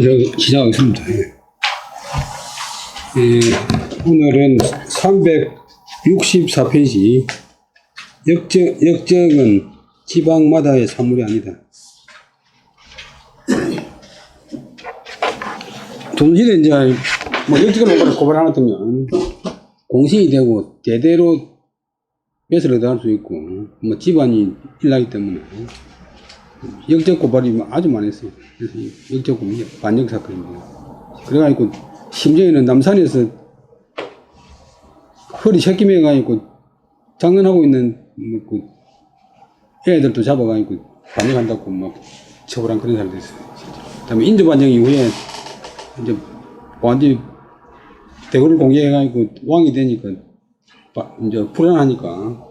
시작하겠습니다. 오늘은 364페이지 역적은 지방마다의 산물이 아니다. 조선시대 이제 역적을 고발하면 공신이 되고 대대로 뺏을 얻어갈 수 있고 집안이 일나기 때문에 역적 고발이 아주 많았어요. 그래서 역적 고발이 반역 사건입니다. 그래가지고 심지어는 남산에서 허리 새끼매가지고 장난하고 있는 애들도 잡아가지고 반역한다고 막 처벌한 그런 사람도 있어요. 그 다음에 인조반정 이후에 이제 완전히 대구를 공개해가지고 왕이 되니까 이제 불안하니까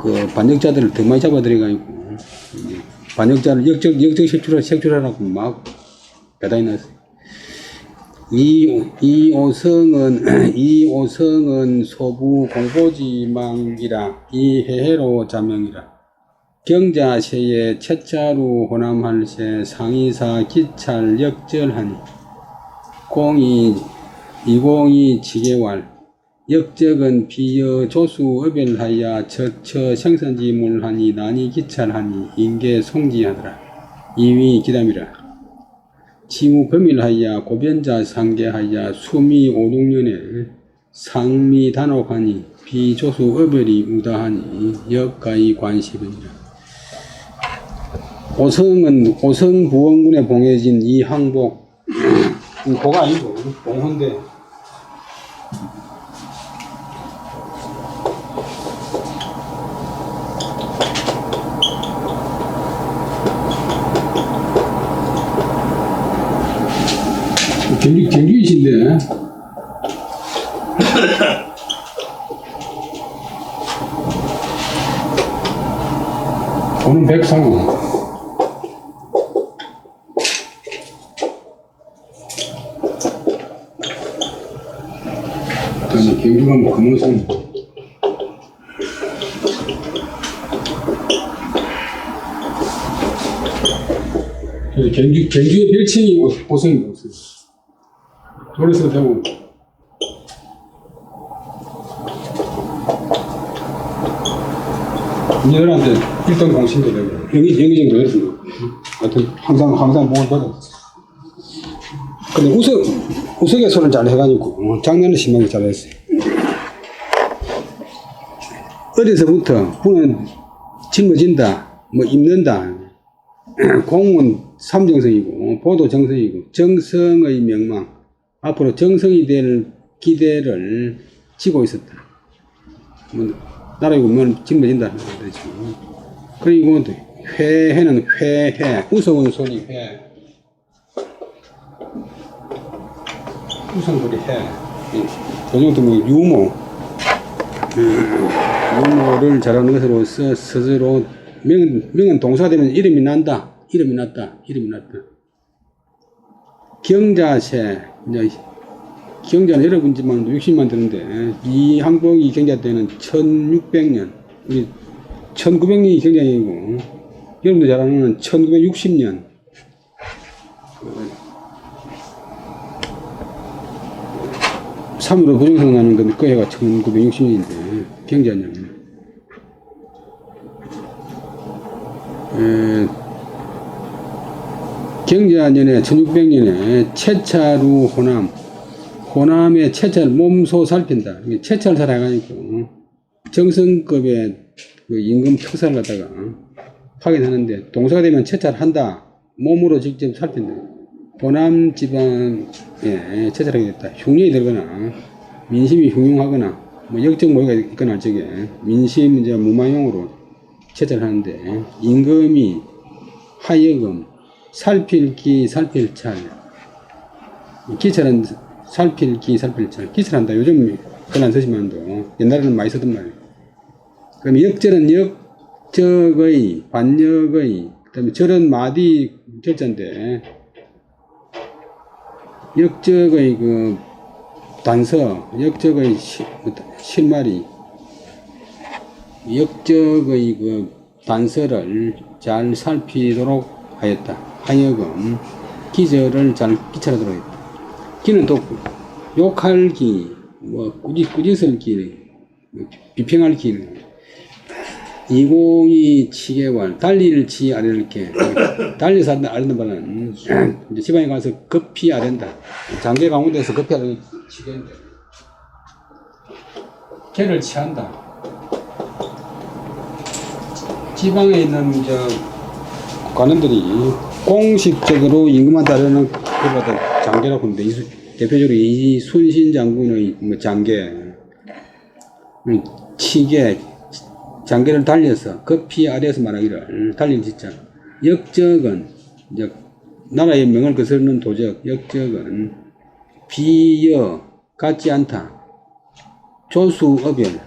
그 반역자들을 더 많이 잡아들여가지고 반역자를 역적 색출하라고 막 배당이 났어요. 이오성은 소부 공보지망이라 이해해로 자명이라 경자세에 채자루 호남할세 상이사 기찰 역절하니 이공이 지계왈 역적은 비여 조수 어별하여 처처 생선지물하니 난이 기찰하니 인계 송지하더라. 이위 기담이라. 지무 범일하여 고변자 상계하여 수미 5, 6년에 상미 단옥하니 비조수 어별이 우다하니 역가의 관시변이라. 오성 부원군에 봉해진 이항복 고가 아니고 봉헌대 경주이신데 오늘 백상호 경주가 뭐 금호성 경주의 별칭이 오성입니다. 그래서 되고 인연한테 1등 공신도 되고 영의정도 했습니다. 하여튼 항상 몸을 받았어요. 근데 우스갯소리를 잘 해가지고 장난을 심하게 잘했어요. 어려서부터 후는 짊어진다, 입는다. 공은 삼정성이고 보도 정성이고 정성의 명망. 앞으로 정성이 될 기대를 지고 있었다. 나라에 보면 짊어진다는 거죠. 그리고 회해는 회해, 우스운 소리 회. 우스운 소리 해. 조정도 유모를 잘하는 것으로서 스스로 명은 동사되면 이름이 난다. 이름이 났다. 경자세, 경자는 여러분지만 60만 되는데, 이 항복이 경자 때는 1600년, 1900년이 경자이고, 여러분들 잘 아는 1960년. 3으로 부정성 나는 건데, 그 해가 1960년인데, 경자년. 경자년에 1600년에 채차루 호남의 채차를 몸소 살핀다. 채차를 살아가지고 정성급의 그 임금 특사를 갖다가 확인하는데 동사가 되면 채차를 한다. 몸으로 직접 살핀다. 호남 지방에 채차를 하게 됐다. 흉년이 들거나 민심이 흉흉하거나 역적 모의가 있거나 할 적에 민심 이제 무마용으로 채차를 하는데 임금이 하여금 살필기 살필찰 기찰은 살필기 살필찰 기찰한다. 요즘 그건 안 쓰지만도 옛날에는 많이 쓰던 말이에요. 그럼 역절은 역적의 반역의 그다음에 절은 마디 절자인데 역적의 그 단서 역적의 실마리 역적의 그 단서를 잘 살피도록 하였다. 하여금 기절을 잘 끼쳐라도록 했다. 기는 또 욕할 기, 뭐 꾸짖을 기, 비평할 기, 202 치개왈, 달리를 치 아래를 게, 달려서 아래는 바는 이제 지방에 가서 급히 아랜다. 장계 강원도에서 급히 아래는 치겠는데, 개를 치한다. 지방에 있는 관원들이 공식적으로 임금한테 아래는 그보다 장계라고 하는데, 대표적으로 이순신 장군의 뭐 장계, 치계, 장계를 달려서 급히 아래에서 말하기를 달린 진짜 역적은 이제 나라의 명을 거스르는 도적 역적은 비여 같지 않다 조수어별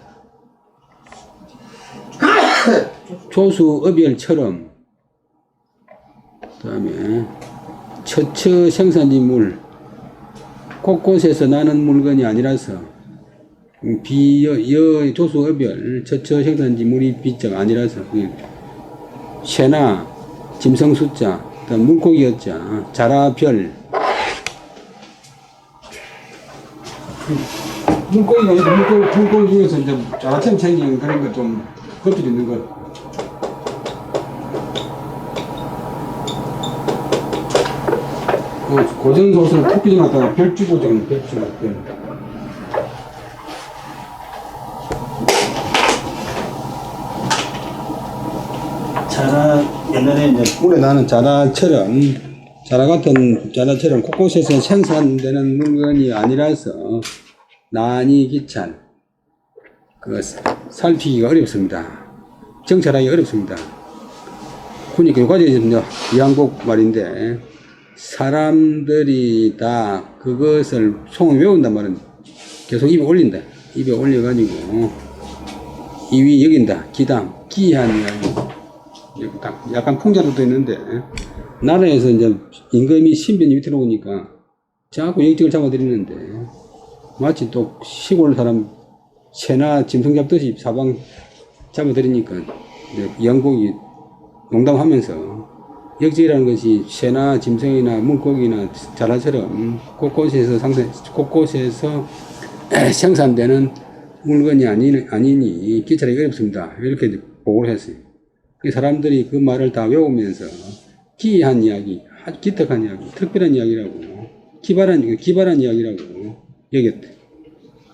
조수어별처럼 그 다음에 처처 생산지물 곳곳에서 나는 물건이 아니라서 조수어별, 처처 생산지물이 비적 아니라서, 쇠나, 짐승 숫자, 물고기 여자, 자라별. 물고기 중에서 이제 자라처럼 생긴 그런 거 좀, 껍질 있는 것. 고전소설 토끼 좀 갖다가 별 주고 저는 별 주고 별. 자라 옛날에 이제 올해 나는 자라처럼 곳곳에서 생산되는 물건이 아니라서 난이 기찬 살피기가 어렵습니다. 정찰하기 어렵습니다. 그러니까 여기까지 이제 이항복 말인데 사람들이 다 그것을 송을 외운단 말은 계속 입에 올린다. 입에 올려가지고 이위 여긴다. 기담 기한 이야기. 약간 풍자도 있는데 나라에서 이제 임금이 신변이 위태로 오니까 자꾸 영직을 잡아들이는데 마치 또 시골 사람 새나 짐승 잡듯이 사방 잡아들이니까 영국이 농담하면서 역직이라는 것이 새나 짐승이나 물고기나 자라처럼 곳곳에서 생산되는 물건이 아니니 기찰하기 어렵습니다. 이렇게 보고를 했어요. 사람들이 그 말을 다 외우면서 기이한 이야기, 기특한 이야기, 특별한 이야기라고, 기발한 이야기라고 여겼대.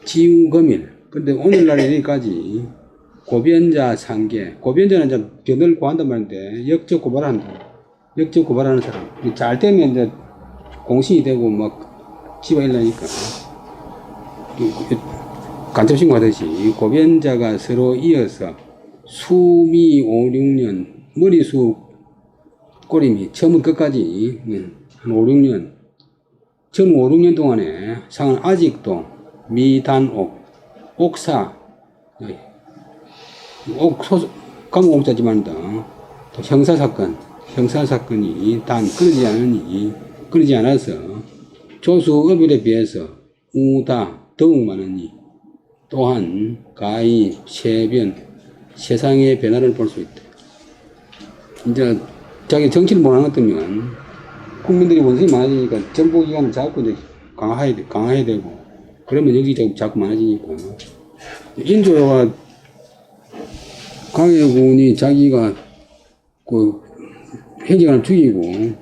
지우거밀. 근데 오늘날 여기까지 고변자 상계, 고변자는 이제 견을 고한단 말인데 역적 고발하는 사람. 잘 되면 이제 공신이 되고 막 기가 일나니까 간첩신고 하듯이 고변자가 서로 이어서 수미 5, 6년, 머리수 꼬리미, 처음부터 끝까지, 한 5, 6년, 전 5, 6년 동안에 상은 아직도 미단옥, 옥사, 감옥자지만 또 형사사건이 단 끊이지 않아서 조수업일에 비해서 우다, 더욱 많으니 또한 가히 세변, 세상의 변화를 볼 수 있다. 이제 자기 정치를 못하는 것 때문에 국민들이 원성이 많아지니까 정보기관을 자꾸 이제 강화해야 되고 그러면 여기 자꾸 많아지니까 인조가 강해군이 자기가 그 행정관을 죽이고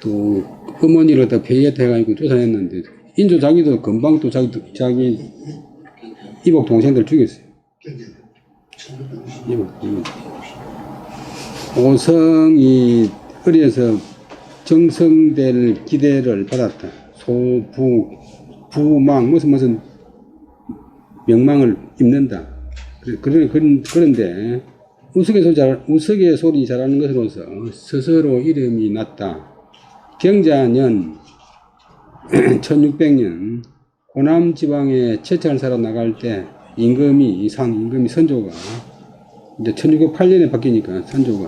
또 어머니를 다 폐위했다 해가지고 조사했는데 인조 자기도 금방 또 자기 이복 동생들 죽였어요. 오성이 어려서 정성될 기대를 받았다. 부망 무슨 명망을 입는다. 그런데 우스개 소리 잘하는 것으로서 스스로 이름이 났다. 경자년 1600년 호남 지방에 채찰 사러 나갈 때 임금이 선조가 이제 1608년에 바뀌니까 선조가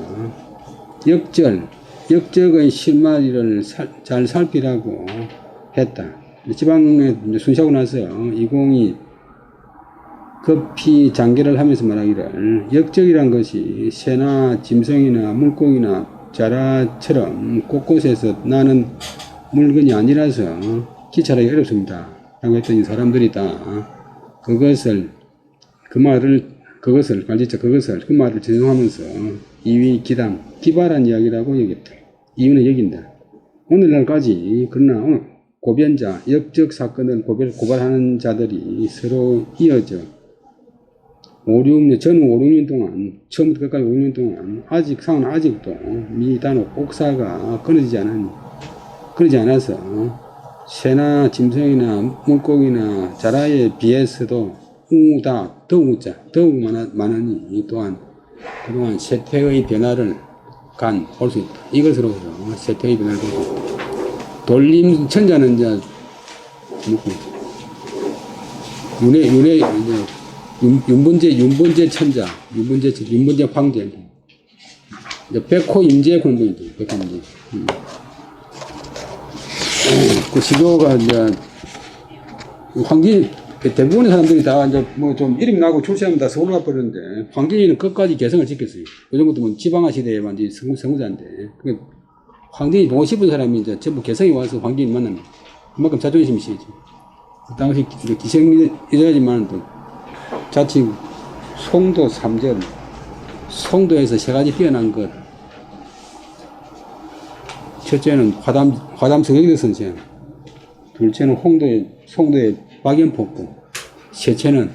역적의 실마리를 잘 살피라고 했다. 지방에 순시하고 나서 이공이 급히 장계를 하면서 말하기를 역적이란 것이 새나 짐승이나 물고기나 자라처럼 곳곳에서 나는 물건이 아니라서 기찰하기 어렵습니다. 라고 했더니 사람들이 다 그것을 그 말을 전송하면서 이위 기담 기발한 이야기라고 여겼다. 이유는 여긴다. 오늘날까지 그러나 고변자 역적 사건을 고발하는 자들이 서로 이어져 5-6년 동안 처음부터 끝까지 5-6년 동안 상은 아직도 미단옥 옥사가 끊어지지 않아서 새나 짐승이나 물고기나 자라에 비해서도 더욱 많으니 또한 그동안 세태의 변화를 볼 수 있다. 이것으로서 세태의 변화를 볼 수 있다. 돌림 천자는 이제 윤본재 천자, 윤본재 황제, 백호 임재 군부이죠. 백호 임재. 그 시조가 이제 황진 대부분의 사람들이 다 이제 뭐 좀 이름 나고 출세하면 다 서울 가버렸는데 황진이는 끝까지 개성을 지켰어요. 그 정도 면 지방화 시대에 완전히 성우자인데 황진이 보고 싶은 사람이 이제 전부 개성이 와서 황진이 만나면 그만큼 자존심이 세지. 그 당시 기생이라지만 또 자칭 송도 삼전, 송도에서 세 가지 뛰어난 것. 첫째는 화담 서경대 선생, 둘째는 송도의 박연폭부, 셋째는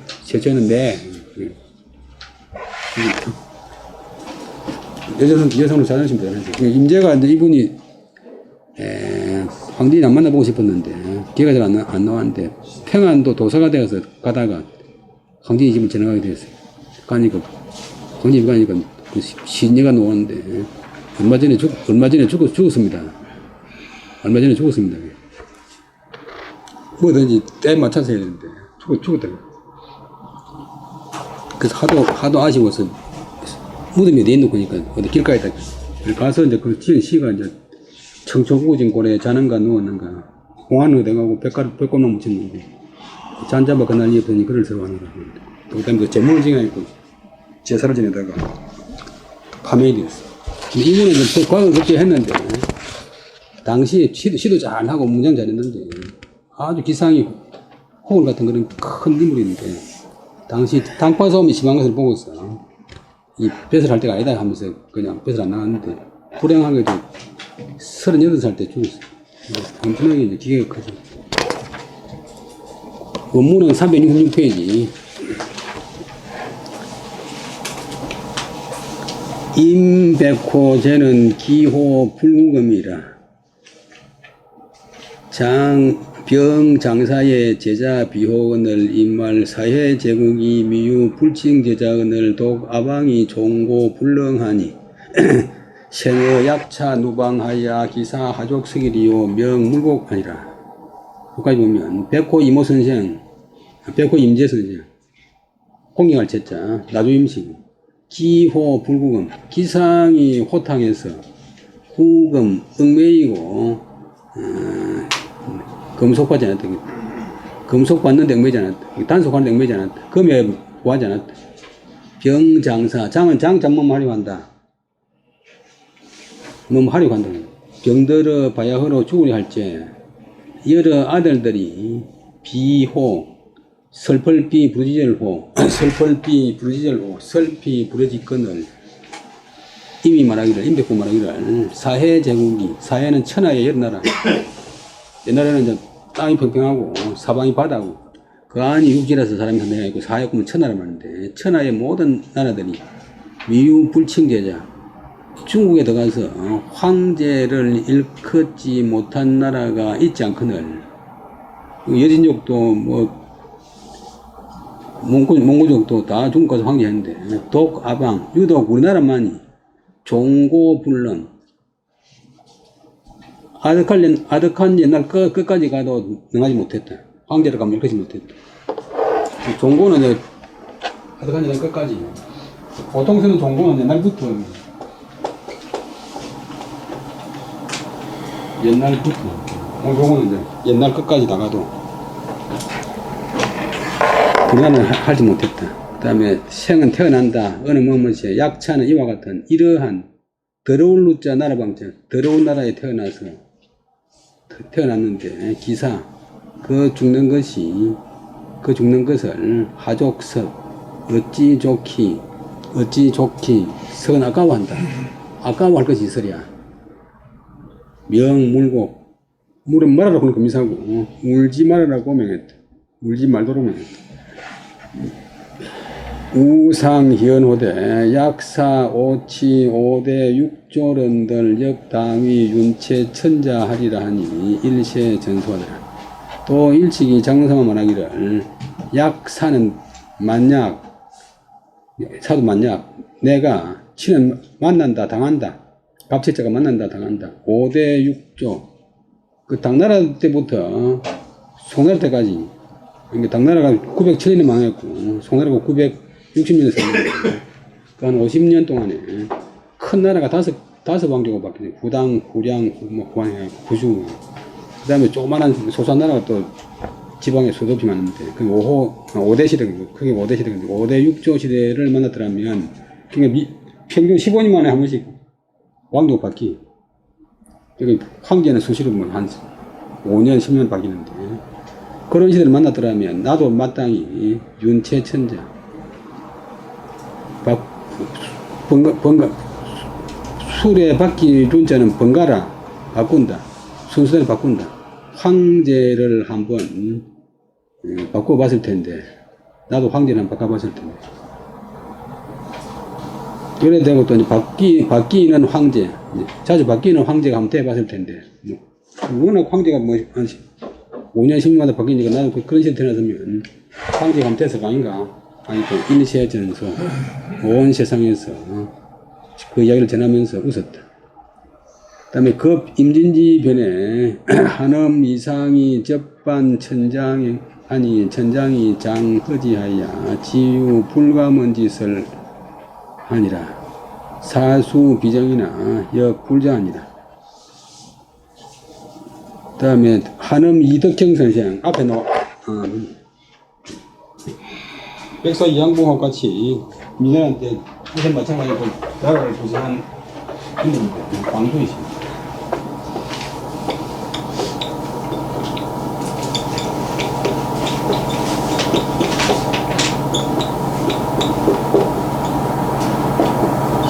여성으로 자존심 대단하죠. 임재가 이제 이분이 황진이 안 만나보고 싶었는데 기회가 잘 안 나왔는데 평안도 도사가 되어서 가다가 황진이 집을 지나가게 됐어요. 황진이 가니까 그 시녀가 나오는데 얼마 전에 죽었습니다. 뭐든지 때에 맞춰서 해야 되는데 죽었다고. 그래서 하도 아쉬워서 무덤에 내놓고 니까 어디 길가에다 가서 이제 그 지은 시가 이제 청초구진 고래 자는가 누웠는가 공안으로 돼가고 백골만 묻혔는데 잔잡아 그날 이었더니 글을 쓰러 가는 거야. 그 다음에 그 제문을 지어있고 제사를 지내다가 파멸이 되었어. 근데 이분은 이제 과거를 그렇게 했는데 당시에 시도 잘하고 문장 잘했는데 아주 기상이 호울 같은 그런 큰 인물인데 당시 당파 싸움이 심한 것을 보고서 이 뱃을 할 때가 아니다 하면서 그냥 뱃을 안 나갔는데 불행하게도 38살 때 죽었어요. 엄청나게 이제 기계가 크죠. 원문은 366페이지. 임백호 기호 불구금이라. 병장사의 제자 비호언을 임말 사회 제국이 미유 불칭 제자언을 독 아방이 종고 불렁하니 생의 약차 누방하야 기사 하족 서기리요 명물복 아니라. 여기까지 보면 백호 임재 선생 공경할 제자 나주임식 기호 불구금 기상이 호탕해서 후금 얽매이고 금속받지 않았다. 금속받는데 얽매이지 않았다. 단속하는데 얽매이지 않았다. 금에 구하지 않았다. 병장사 장은 장장몸 하려고 한다. 몸 하려고 한다. 병들어 바야흐로 죽으려 할지 여러 아들들이 비호 설펄비 부르지절호 설피 부르지건을 이미 말하기를 임백호 말하기를 사해 제국이 사해는 천하의 여러 나라 옛날에는 이제 땅이 평평하고 사방이 바다고 그 안이 육지라서 사람이 한명이 있고 사해 보면 천하라 말인데 천하의 모든 나라들이 미유불칭제자 중국에 들어가서 황제를 일컫지 못한 나라가 있지 않거늘 여진족도 몽고족도 다 중국 가서 황제했는데 독 아방 유독 우리나라만이 종고불능 아득한 옛날 끝까지 가도 능하지 못했다. 황제를 가면 일컫지 못했다. 종고는 이제 아득한 옛날 끝까지 보통 쓰는 종고는 옛날부터 종고는 이제 옛날 끝까지 나가도 우리나라는 하지 못했다. 그 다음에 생은 태어난다. 어느 뭐뭐시 약차는 이와 같은 이러한 더러울 루자 나라방자 더러운 나라에 태어났는데 기사 그 죽는 것을 하족석 어찌 좋기 선 아까워한다. 아까워할 것이 있으랴. 명물고 물은 말하라고 하는 거미사고 울지 말아라고 명했다. 울지 말도록 명했다. 우상현호대 약사 오치 오대 육조런들 역당위 윤체 천자하리라 하니 일세 전수하더라. 또 일찍이 장성화 말하기를 약사는 만약 사도 만약 내가 치는 만난다 당한다 갑책자가 만난다 당한다 5대 6조 그 당나라 때부터 송나라 때까지 그러니까 당나라가 907년에 망했고 송나라가 960년에 생겼고 그 한 50년 동안에 큰 나라가 다섯 왕조가 바뀌었어요. 후당, 후량, 후황, 구주 그 다음에 조그만한 소소한 나라가 또 지방에 수도 없이 많은데 그 5대 시대 크게 5대 시대 5대 6조 시대를 만났더라면 그러니까 평균 15년 만에 한 번씩 왕조가 바뀌 여기 황제는 수시로 한 5년 10년 바뀌는데 그런 시대를 만났더라면 나도 마땅히 윤체천자 술에 바뀌 윤자는 번가라 바꾼다 순서대로 바꾼다 황제를 한번 바꿔봤을 텐데 나도 황제를 한번 바꿔봤을 텐데 그래 되고 또 이제 바뀌는 황제 자주 바뀌는 황제가 한번 돼봤을 텐데 워낙 황제가 한 5년 10년마다 바뀌니까 나도 그런 시대 태어났으면 황제가 한번 돼서 아닌가 아니 또 일세전서 온 세상에서 그 이야기를 전하면서 웃었다. 그 다음에 급 임진지 변에 한엄 이상이 접반 천장이 천장이 장허지하여 지유 불가먼 짓을 하니라. 사수 비정이나 역불자하니라. 그 다음에 한엄 이덕형 선생 앞에 백서 이양봉하고 같이 민현한테 무슨 마찬가지로 나라를 부정한 인물인데 광주이십니다.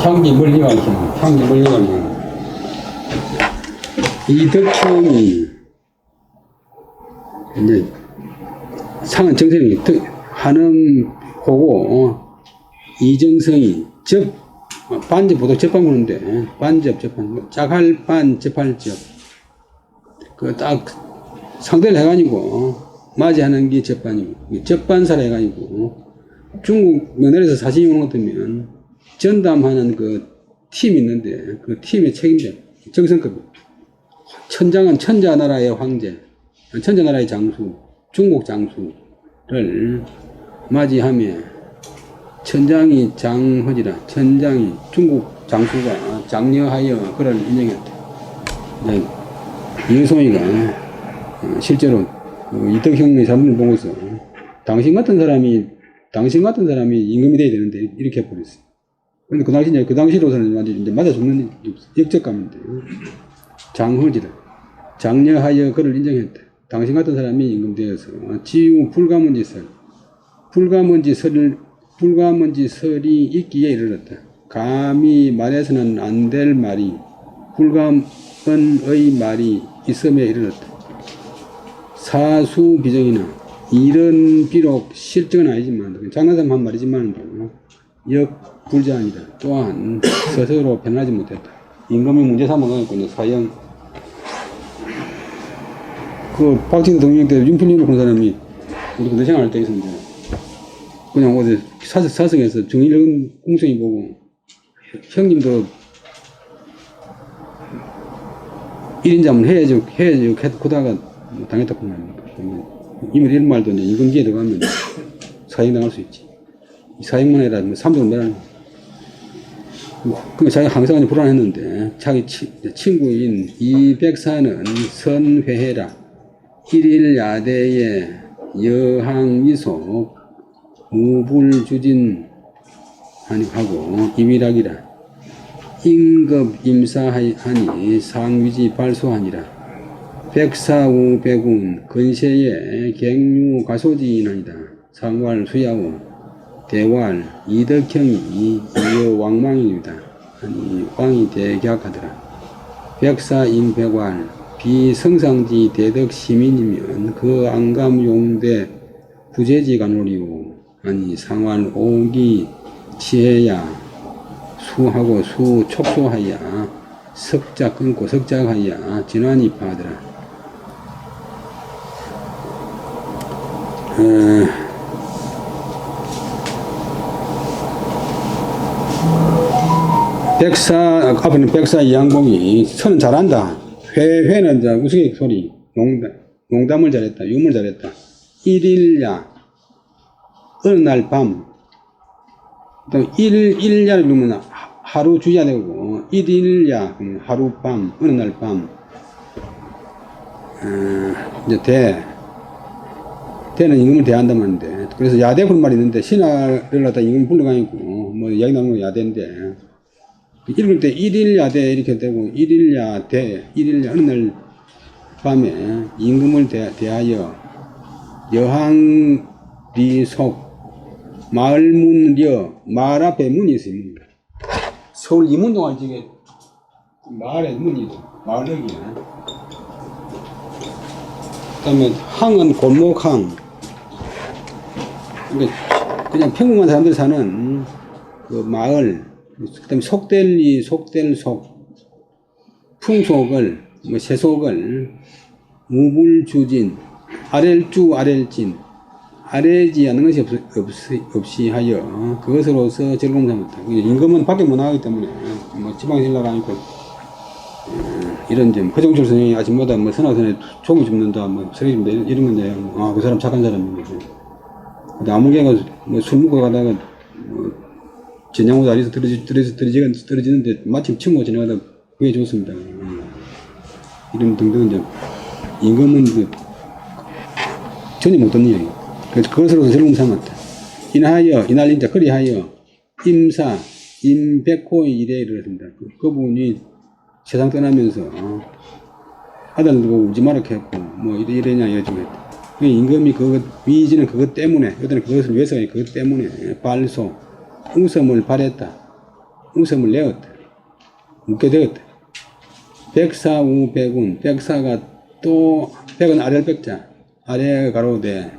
향기 멀리 가는 이덕형이 이제 상은 정선이 한음호고 이정성이 반접보다 접반 보는데 접반 짝할반 접할접 그 딱 상대를 해가지고 맞이하는 게 접반이고 접반사를 해가지고 중국 며느리에서 사진 오는 것 같으면 전담하는 그 팀이 있는데 그 팀의 책임자 정성급 천장은 천자나라의 황제 천자나라의 장수 중국 장수를 맞이하며 천장이 장허지라 천장이 중국 장수가 장려하여 그를 인정했다. 이성이가 실제로 이덕형의 사문을 보고서 당신 같은 사람이 임금이 돼야 되는데 이렇게 해버렸어요. 근데 그 당시로서는 완전 이제 맞아 죽는 역적감인데 장허지라 장려하여 그를 인정했다. 당신 같은 사람이 임금되어서 지우 불가먼지 설이 있기에 이르렀다. 감히 말해서는 안 될 말이 불가먼의 말이 있음에 이르렀다. 사수 비정이나 이런 비록 실정은 아니지만 장난삼 한 말이지만 역불자아니다. 또한 스스로 변하지 못했다. 임금이 문제 삼아가지고 사형 그 박진도 동영 때 윤필님을 본 사람이 우리 군대 생활할 때 있었는데 그냥 어디 사석에서 정일은 공성이 보고 형님도 1인자면 해야죠 그다가 당했다고 말합니다. 이미 이런 말도 이제 임금기에 들어가면 사형당할 수 있지. 사형만 해라 300원 내라는 그 자기가 항상 불안했는데 자기 친구인 이백사는 선회해라 1일 야대에 여항이속 무불주진 하고 이위락이라 임급 임사하니 상위지 발소하니라. 백사우 백운 근세에 갱류 가소지나이다. 상왈 수야우 대왈 이덕형이 이어 왕망입니다. 아니 왕이 대逆하더라. 백사임백왈 비성상지 대덕 시민이면 그 안감용대 부재지가 노리오. 아니 상환 오기 치해야 수하고 수 촉소하야 석자 끊고 석자하야 진환이 파하더라. 앞에는 백사 이항공이 선은 잘한다. 회는 이제 우스갯소리, 농담을 잘했다. 유머를 잘했다. 일일야, 어느 날 밤, 또 일야를 누르면 하루 주야 되고, 일일야, 하룻밤, 어느 날 밤, 이제 대는 임금을 대한단 말인데, 그래서 야대 그런 말이 있는데, 신하를 갖다 임금 불러가니고, 뭐, 이야기 나오는 건 야대인데, 읽을 때 일일야대 이렇게 되고, 일일야대, 일일야 어느 날 밤에 임금을 대하여 여항리속 마을문려, 마을 앞에 문이 있습니다. 서울 이문동안 지게 마을에 문이 있어. 마을역이야. 그 다음에 항은 골목항. 그냥 평범한 사람들이 사는 그 마을. 그 다음에 속델리, 속델속. 풍속을, 뭐 세속을, 무불주진, 아렐주, 아렐진, 아래지 않는 것이 없이 하여 그것으로서 즐거움 삼았다. 임금은 밖에 못 나가기 때문에 뭐 지방신라가 아니고 이런 점 허정철 선생이 아침마다 뭐 선악선에 종이 줍는다 뭐 서기 줍는다 이런 건데 아 그 사람 착한 사람입니다. 아무개가 뭐 술 먹고 가다가 뭐 전양호 다리에서 떨어지는데 마침 친구가 지나가다 그게 좋습니다. 이런 등등 이제 임금은 전혀 못된 이야기. 그래서 그것으로서 즐거움 삼았다. 인하여, 이날린자, 그리하여, 임사, 임백호의 일에 이르렀습니다. 그분이 세상 떠나면서, 아들도 울지 마라 했고, 뭐, 이래냐, 이러지 했다. 임금이 위지는 그것 때문에, 여자는 그것을 위해서 그것 때문에, 발소, 웃음을 발했다. 웃음을 내었다. 웃게 되었다. 백사우 백운, 백사가 또, 백은 아래를 백자, 아래 가로되,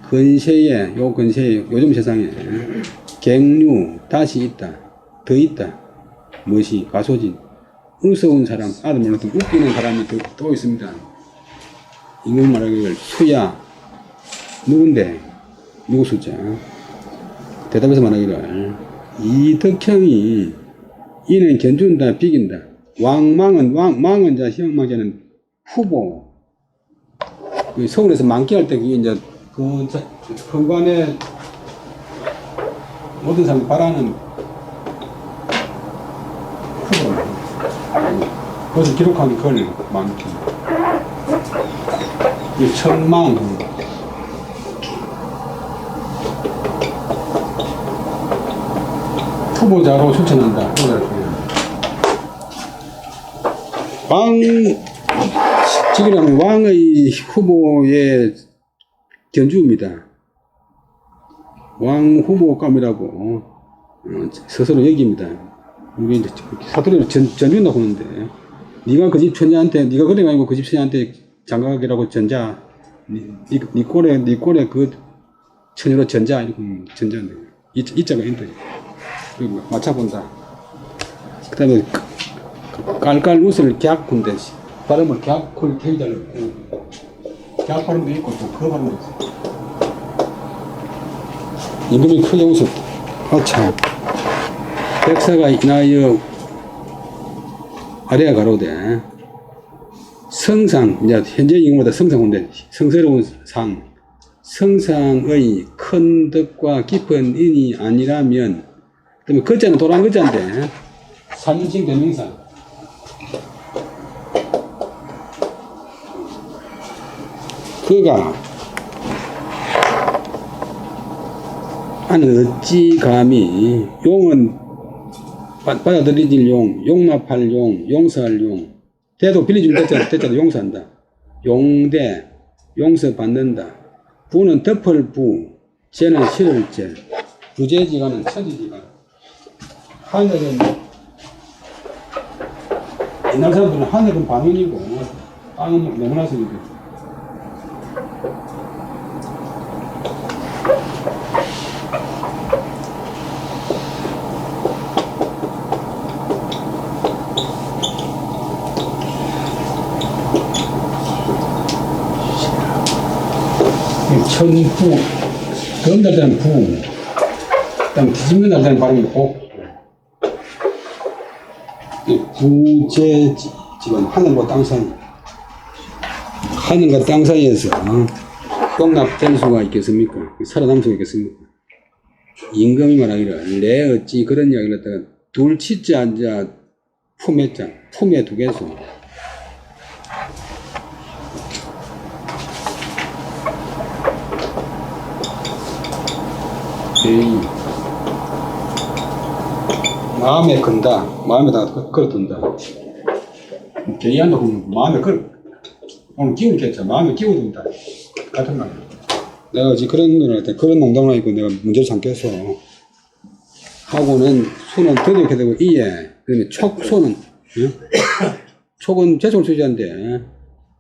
근세에, 요즘 세상에, 갱류, 다시 있다, 더 있다, 무엇이, 가소진, 우스운 사람, 아들 몰라도 웃기는 사람이 또 있습니다. 임금 말하기를, 수야, 누군데, 누구 숫자, 대답해서 말하기를, 이덕형이, 이는 견준다, 비긴다, 망은 자, 시험망자는 후보, 서울에서 만기할 때 그게 이제 현관에 모든 사람이 바라는 후보. 그것을 기록한 걸 만기. 이 천망. 후보자로 추천한다. 지금은 왕의 후보의 견주입니다. 왕 후보감이라고 스스로 여깁니다. 이게 이제 사투리로 전준다고 하는데, 네가 그 집 천자한테, 네가 그래 아니고 그 집 천자한테 장가가기라고 전자, 네 꼴에 그 처녀로 전자, 이렇게 전자인데, 이자가 있는데, 맞춰본다. 그 다음에 깔깔 웃을 갸군데, 발음을 갸쿨 태기자 넣고, 갸 발음도 있고, 또 그 발음도 있어. 임금이 크게 웃었다. 아, 참. 백사가 인하여 아래가 가로되, 성상, 이제 현재 임금보다 성상인데, 성스러운 상, 성상의 큰 덕과 깊은 인이 아니라면, 그러면 거자는 도란 거자인데, 3인칭 대명사. 그가 아니 어찌 감히 용은 받아들이질 용, 용납할 용, 용서할 용. 대도 빌려주면 대자도 용서한다. 용대, 용서받는다. 부는 덮을 부, 재는 실을 재. 부재지간은 처지지간. 하늘은, 옛날 사람들은 하늘은 반원이고, 땅은 네모나서니까. 천부, 더운 날 때는 부, 그다음 뒤집는 날 때는 발음이 복. 부재지, 지금 하늘과 땅 사이. 하늘과 땅 사이에서 용납될 수가 있겠습니까? 살아남을 수가 있겠습니까? 임금이 말하기를, 내 어찌 그런 이야기를 했다가, 둘 치자 앉아 품에 자, 품에 두겠소. 마음에 건다. 마음에다가 걸어둔다. 개의한다 그러면 마음에 오늘 끼우겠죠. 마음에 끼워둔다. 같은 말. 내가 어제 그런 걸 할 때 그런 농담을 하니까 내가 문제를 삼겠어. 하고는 손은 더럽게 되고 이에 그다음에 촉소는 촉은 재촉을 수지한데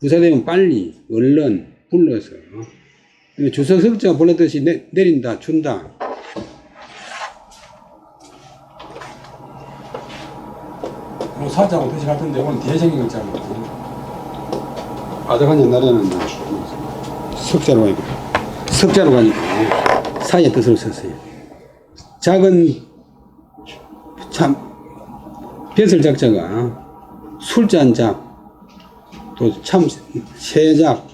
부사되면 빨리 얼른 불러서 주석 석자가 불렀듯이 내린다 준다. 뭐 사자고 뜻이 같은데 오늘 뒤에 생긴 거 있잖아. 아득한 옛날에는 석자로 가니까 사이의 뜻을 썼어요. 작은 참 벼슬 작자가 술잔 작, 또 참 세작,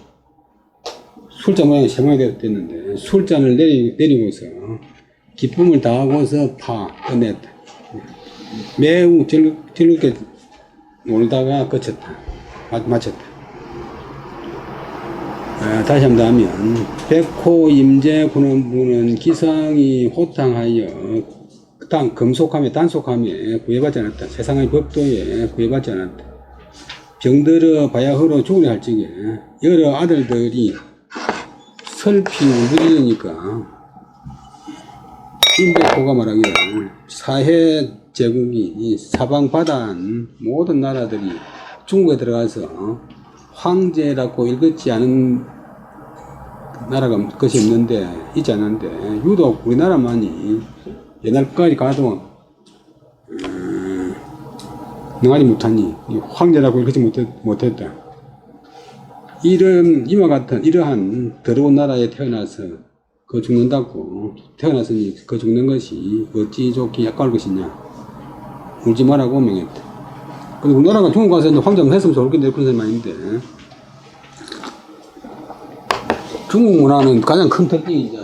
술잔 모양이 세 모양이 됐는데 술잔을 내리고서 기쁨을 다하고서 끝냈다. 매우 즐겁게 놀다가 끝쳤다. 마쳤다. 다시 한번 하면 백호 임재 군원부는 기성이 호탕하여 금속함에 단속함에 구애받지 않았다. 세상의 법도에 구애받지 않았다. 병들어 바야흐로 죽으려 할 적에 여러 아들들이 설피 울부짖으니까 임백호가 말하기를 사해 제국이 이 사방 바다한 모든 나라들이 중국에 들어가서 황제라고 읽었지 않은 나라가 것이 있지 않는데 유독 우리나라만이 옛날까지 가도 능하지 못하니 황제라고 읽지 못했다. 이와 같은 이러한 더러운 나라에 태어나서 그 죽는다고 태어났으니 그 죽는 것이 어찌 좋게 약과할 것이냐. 울지 말라고 명했다. 근데 우리나라가 중국 가서 이제 황제만 했으면 좋겠는데 그런 사람이 아닌데 중국 문화는 가장 큰 특징이 이제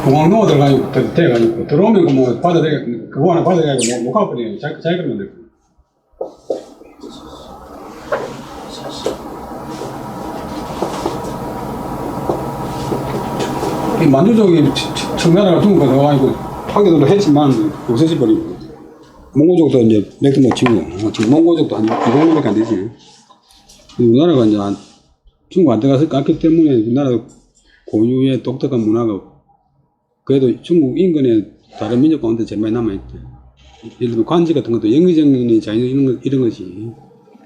공항로 들어가지고 들어오면 뭐 그거 하나 받아가지고 못 가버리네. 자기가 만들 거. 이 만주족이 청나라가 중국에 들어가지고 파괴도 했지만 없어져 버리고 몽고족도 이제 맥도 못 치고 지금 몽고족도 한 200명밖에 안 되지. 우리나라가 이제 중국 안 들어갔기 때문에 우리나라 고유의 독특한 문화가 그래도 중국 인근에 다른 민족 가운데 제일 많이 남아있대. 예를 들면 관지 같은 것도 영의정리 자연 이런 것이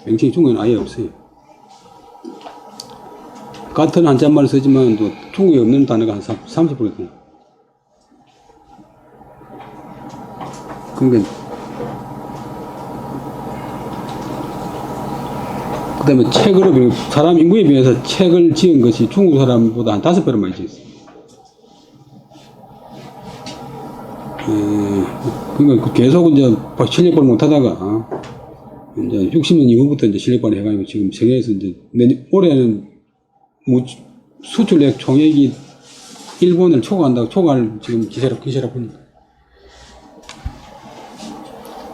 명칭이 중국에는 아예 없어요. 같은 한자말을 쓰지만 또 중국에 없는 단어가 한 30% 돼. 그러니까 그 다음에 책으로 사람 인구에 비해서 책을 지은 것이 중국 사람보다 한 5배로 많이 지었어요. 그러니까 계속 이제 실력발 못하다가 이제 60년 이후부터 이제 실력발 해가지고 지금 세계에서 이제 올해는 수출액 총액이 일본을 초과할 지금 기세라 보니까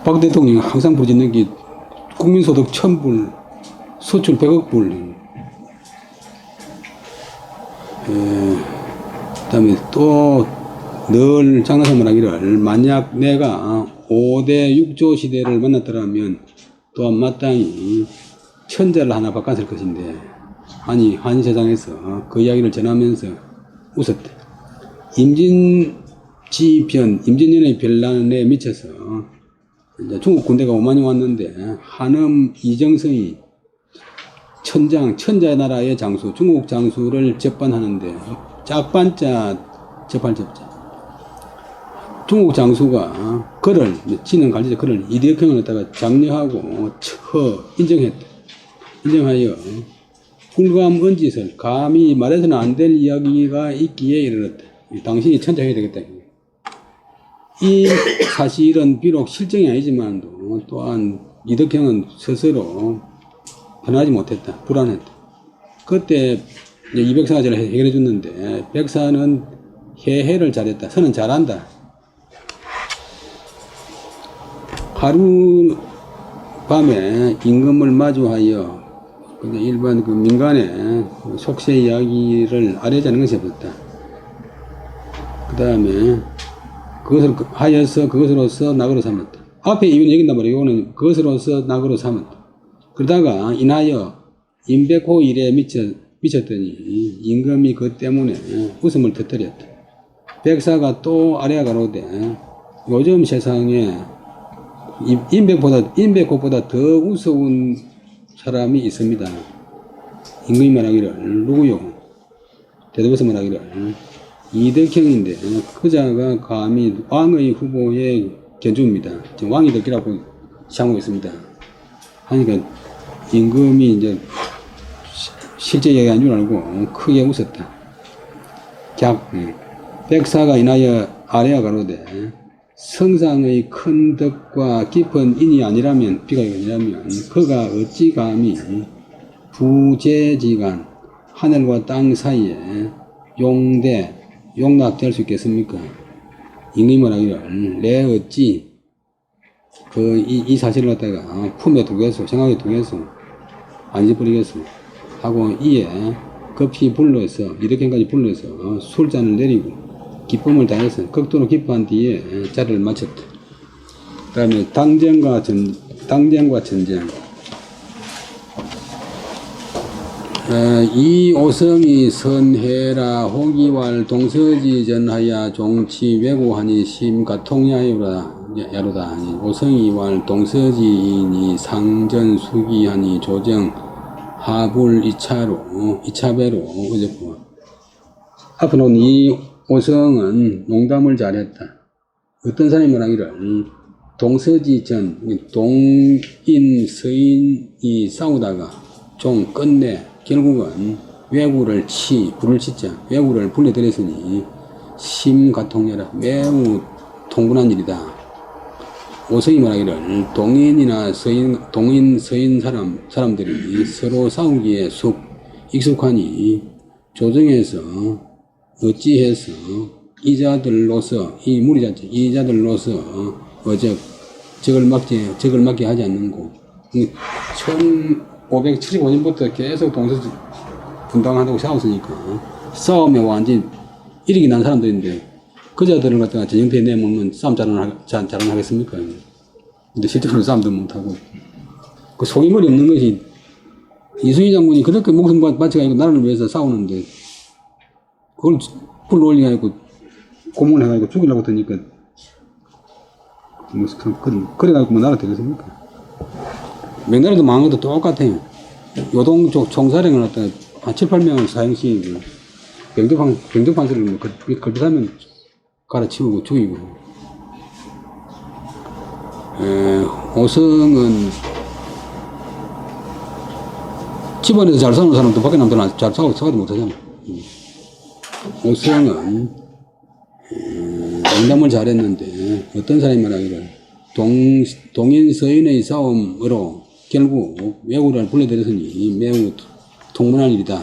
박 대통령이 항상 부르짖는 게 국민소득 1000불, 소출 100억 불. 그다음에 또 늘 장나선만 하기를 만약 내가 5대 6조 시대를 만났더라면 또한 마땅히 천자를 하나 바꿨을 것인데 아니 한 세상에서 그 이야기를 전하면서 웃었다. 임진년의 변란에 미쳐서 이제 중국 군대가 오만이 왔는데 한엄 이정성이 천자의 나라의 장수 중국 장수를 접반하는데 짝반자 접할접자 중국 장수가 그를 지는 갈지자 그를 이대역형을 갖다가 장려하고 인정했다. 인정하여 불감 언짓을 감히 말해서는 안 될 이야기가 있기에 이르렀다. 당신이 천자해야 되겠다. 이 사실은 비록 실정이 아니지만도 또한 이덕형은 스스로 변하지 못했다. 불안했다. 그때 이백사가 저를 해결해 줬는데 백사는 해해를 잘했다. 선은 잘한다. 하루 밤에 임금을 마주하여 일반 그 민간의 속세 이야기를 아뢰자는 것이 없었다. 그 다음에 그것을 하여서 그것으로서 낙으로 삼았다. 앞에 이건 얘기한단 말이에요. 이거는 그것으로서 낙으로 삼았다. 그러다가 인하여 임백호 일에 미쳤더니 임금이 그 때문에 웃음을 터뜨렸다. 백사가 또 아래가 가로되 요즘 세상에 임백호보다 더 우스운 사람이 있습니다. 임금이 말하기를 누구요? 대답해서 말하기를 이덕형인데 그자가 감히 왕의 후보에 견주입니다. 지금 왕이 덕기라고 시작하고 있습니다. 하니까 임금이 이제 실제 얘기한 줄 알고 크게 웃었다. 백사가 인하여 아래와 가로되 성상의 큰 덕과 깊은 인이 아니라면 비가 아니라면 그가 어찌 감히 부재지간 하늘과 땅 사이에 용납될 수 있겠습니까? 임금이 말하기를 내 어찌 이 사실을 갖다가 품에 두겠소, 생각에 두겠소, 안 잊어버리겠소 하고 이에 급히 불러서 이렇게까지 불러서 술잔을 내리고 기쁨을 다해서 극도로 기뻐한 뒤에 자리를 마쳤다. 그 다음에 당쟁과 전쟁. 이 오성이 선해라 호기왈 동서지 전하야 종치 왜고하니 심가통야로다 하니 오성이왈 동서지이니 상전 수기하니 조정 하불 이차배로 어졌고 앞으로는 이 오성은 농담을 잘했다. 어떤 사람이 말하기를 동서지전 동인 서인이 싸우다가 좀 끝내 결국은 왜구를 불을 치자 왜구를 불러들였으니 심가통야라 매우 통분한 일이다. 오성이 말하기를 동인 서인 사람들이 서로 싸우기에 익숙하니 조정에서 어찌해서 이자들로서 적을 막게 하지 않는고 1575년부터 계속 동서 분당한다고 싸웠으니까 싸움에 완전히 일익이 난 사람들인데 그자들을 갖다가 전쟁터에 내놓으면 싸움 잘하겠습니까? 근데 실제로 싸움도 못하고 그 속임물이 없는 것이 이순희 장군이 그렇게 목숨 바쳐가지고 나라를 위해서 싸우는데 그걸 불러 올려가지고 고문을 해가지고 죽이려고 드니까 그래가지고 뭐 나라 되겠습니까? 명나라도 망한 것도 똑같아요. 요동 쪽 총사령을 갖다가 한 7, 8명을 사형시키고 병정판서를 걸핏하면 갈아치우고 죽이고 오성은 집안에서 잘 싸우는 사람도 밖에 남들은 잘 싸우지 못하잖아. 오성은 농담을 잘했는데 어떤 사람이 말하기를 동인 서인의 싸움으로 결국 왜구를 불러들였으니 매우 통문한 일이다.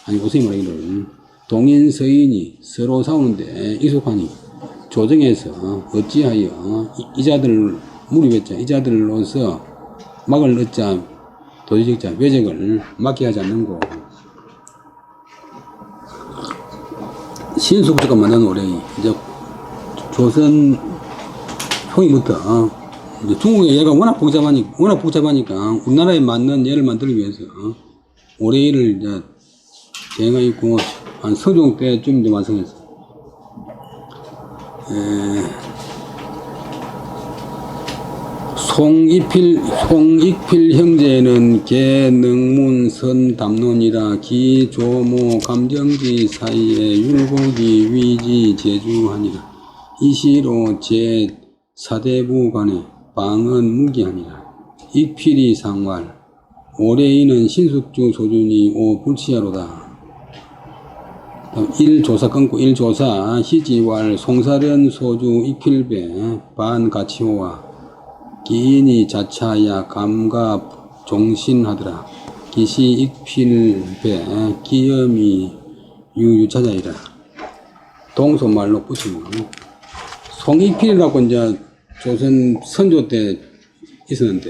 아니 오성이 말하기를 동인 서인이 서로 싸우는데 익숙하니 조정에서 어찌하여 이자들 무리했자 이자들로서 막을 넣자 도지직자 외적을 막게 하지 않는 거. 신숙주가 만든 오레이 이제 조선 초기부터 이제 중국의 얘가 워낙 복잡하니까 우리나라에 맞는 얘를 만들기 위해서 오레이를 이제 제행하고 한 서종 때쯤 이제 완성했어. 송익필 형제는 계능문 선담론이라 기조모 감정지 사이에 율곡이 위지 제주하니라. 이시로 제4대부 간에 방은 무기하니라. 익필이 상활 오레이는 신숙주 소준이 오불치하로다. 1조사 끊고 1조사 희지왈 송사련 소주 익필배 반가치호와 기인이 자차야 감갑 종신하더라. 기시 익필배 기염이 유유차자이라. 동소말로 붙이면 송익필이라고 이제 조선 선조 때 있었는데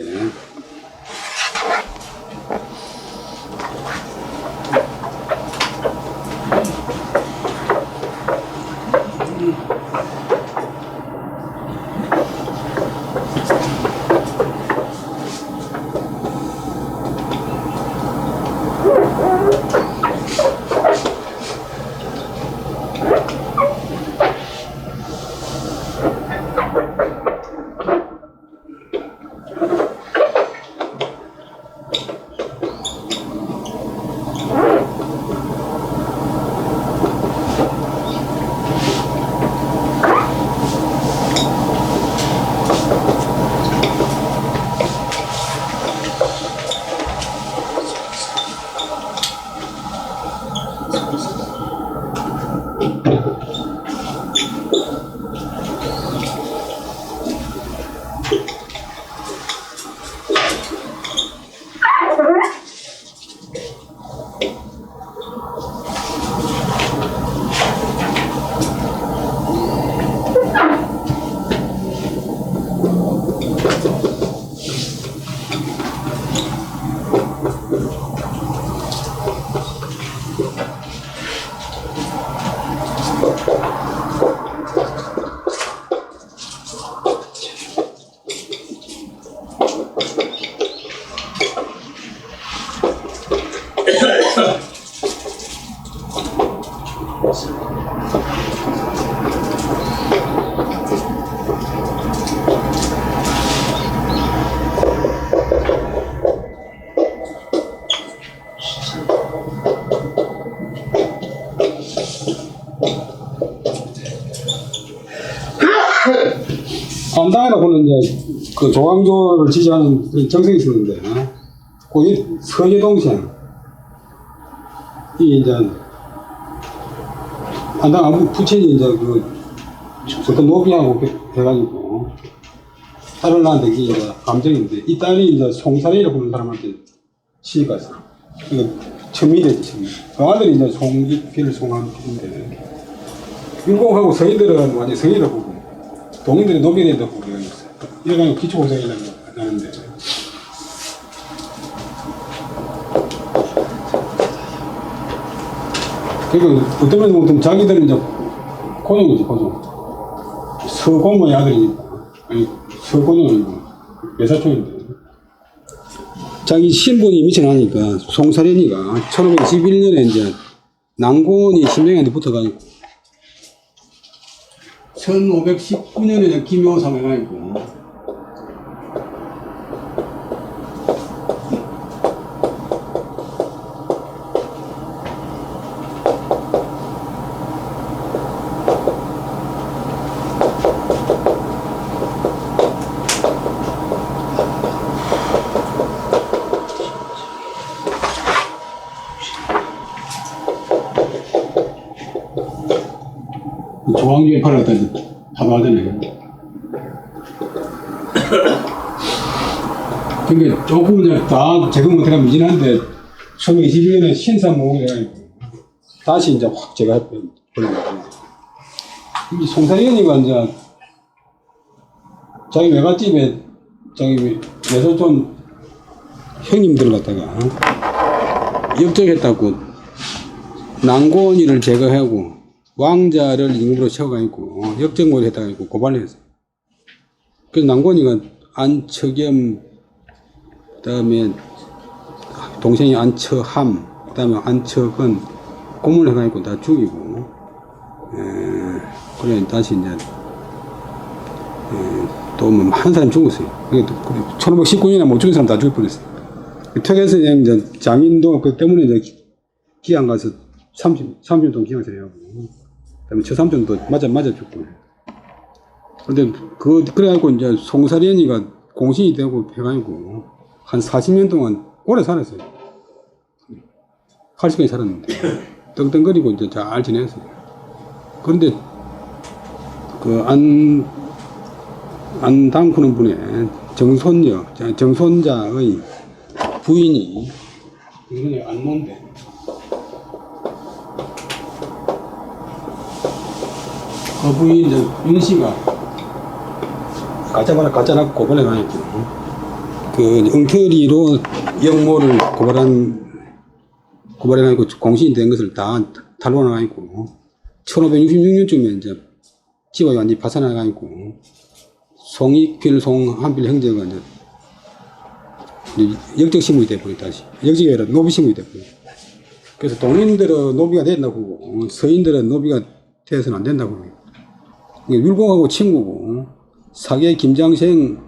안당이라고는 이제 그 조광조를 지지하는 그런 정성이 있었는데, 거기 서예 동생, 이 이제 안당 아무 부친이 이제 그 어떤 노비하고 해가지고 딸을 낳았는데 이게 이제 감정인데 이 딸이 이제 송사리라고 부르는 사람한테 시집가 있어. 이거 천미대지 천미. 그 아들이 이제 송익필 송한필인데 율곡하고 서인들은 완전 서인이라고 보고 동인들이 노비대라고 보고 있어요. 이래가지고 기초고생이라고 하는데 그리고 어떤 면에서 보면 자기들은 이제 고종이지 고종. 서고모의 아들이니까. 아니 서고종이 아니고 외사촌인데 자기 신분이 미쳐나니까 송사련이가 1511년에 이제 난곤이 심정한테 붙어가지고 1519년에 김효삼 해가지고 조항주의 팔을 갖다 파도하잖아요. 그러니까 조금 이제 다 제거 못해가 미진한데 1921년에 신사모으게 해가지고 다시 이제 확 제가 버린 거예요. 이 송사리언이가 이제 자기 외갓집에 자기 외손촌 형님들을 갖다가 역적했다고 낭고원이를 제거하고 왕자를 임금으로 세워가지고 역적몰이 했다고 고발을 했어요. 그래서 낭고원이가 안처겸, 그 다음에 동생이 안처함, 그 다음에 안처근 고문을 해가지고 다 죽이고, 그래 다시 이제 또 뭐 한 사람 죽었어요. 1519년에 못 죽은 사람 다 죽을 뻔했어요. 특에서 이제 장인도 그 때문에 이제 기양 가서 30년 동안 기양 생활하고, 그다음에 처삼촌도 맞아 죽고. 근데 그래가지고 이제 송사련이가 공신이 되고 해가지고 한 40년 동안 오래 살았어요. 80까지 살았는데 떵떵거리고 이제 잘 지냈어요. 그런데 그 안당쿠는 분의 정손자의 부인이 이번에 안몬데 그 부인 이제 윤씨가 가짜나 고발해가지고 그 엉터리로 영모를 고발해가지고 공신이 된 것을 다 탈로나가지고 1566년쯤에 이제 집안이 완전히 파산해가지고 송익필, 송한필 형제가 이제 역적신문이 돼버려 다시 역적이 아니라 노비신문이 돼버려. 그래서 동인들은 노비가 된다고 보고 서인들은 노비가 돼서는 안 된다고 보고 율곡하고 친구고 사계 김장생,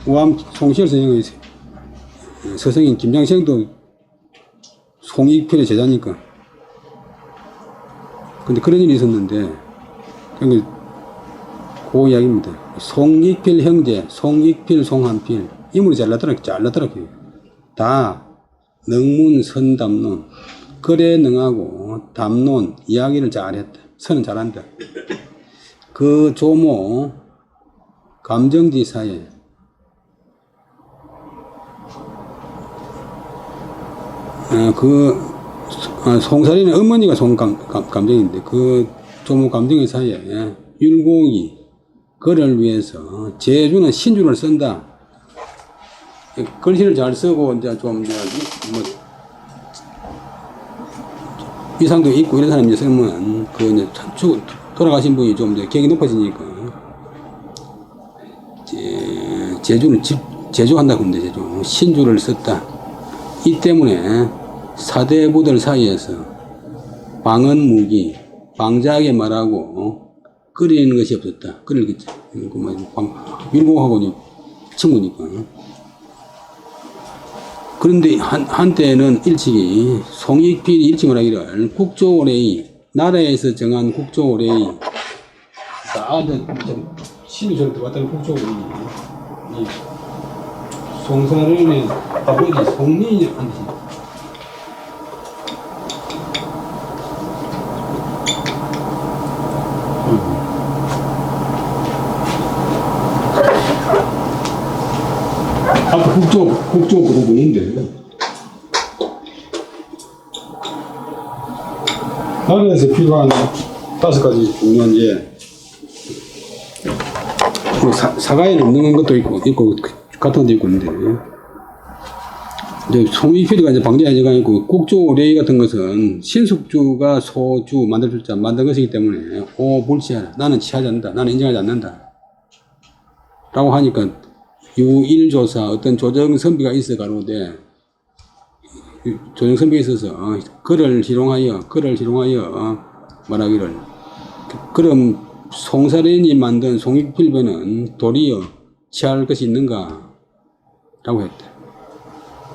우암 송시열 선생의 서성인 김장생도 송익필의 제자니까. 근데 그런 일이 있었는데, 그 이야기입니다. 송익필 형제, 송익필, 송한필, 인물이 잘났더라. 다 능문, 선, 담론, 글에 능하고 담론, 이야기를 잘했다. 선은 잘한다. 그 조모 감정지사에 송사리는 어머니가 송감정인데 그 조모 감정지사에 율곡이 그를 위해서 제주는 신주를 쓴다. 글씨를 잘 쓰고 이제 좀 뭐 위상도 있고 이런 사람이 쓰면 그 이제 돌아가신 분이 좀 이제 격이 높아지니까 제주는 제주한다고 하는데 제주 신주를 썼다. 이 때문에 사대부들 사이에서 방언무기 방자하게 말하고 끓이는 것이 없었다. 끓이겠지. 율곡하고 친구니까. 그런데 한때는 일찍이 송익필이 일찍을 하기를 국조오레이 나라에서 정한 국조오레이 신주처럼 들어갔다는 국조오레이 송사련의 아버지 송리한테 국조 그거 보는데 나라에서 필요한 5가지 중요한 예 사가에 없는 것도 있고 같은 데 있고 있는데 이제 송익필이가 이제 방대하지가 있고 국조레이 같은 것은 신숙주가 소주 만들 줄자 만든 것이기 때문에 불치하라. 나는 취하지 않는다. 나는 인정하지 않는다. 라고 하니까 유일조사 어떤 조정선비가 있어 가로되 조정선비가 있어서 그를 희롱하여 말하기를 그럼 송사련이 만든 송익필배는 도리어 취할 것이 있는가? 라고 했대.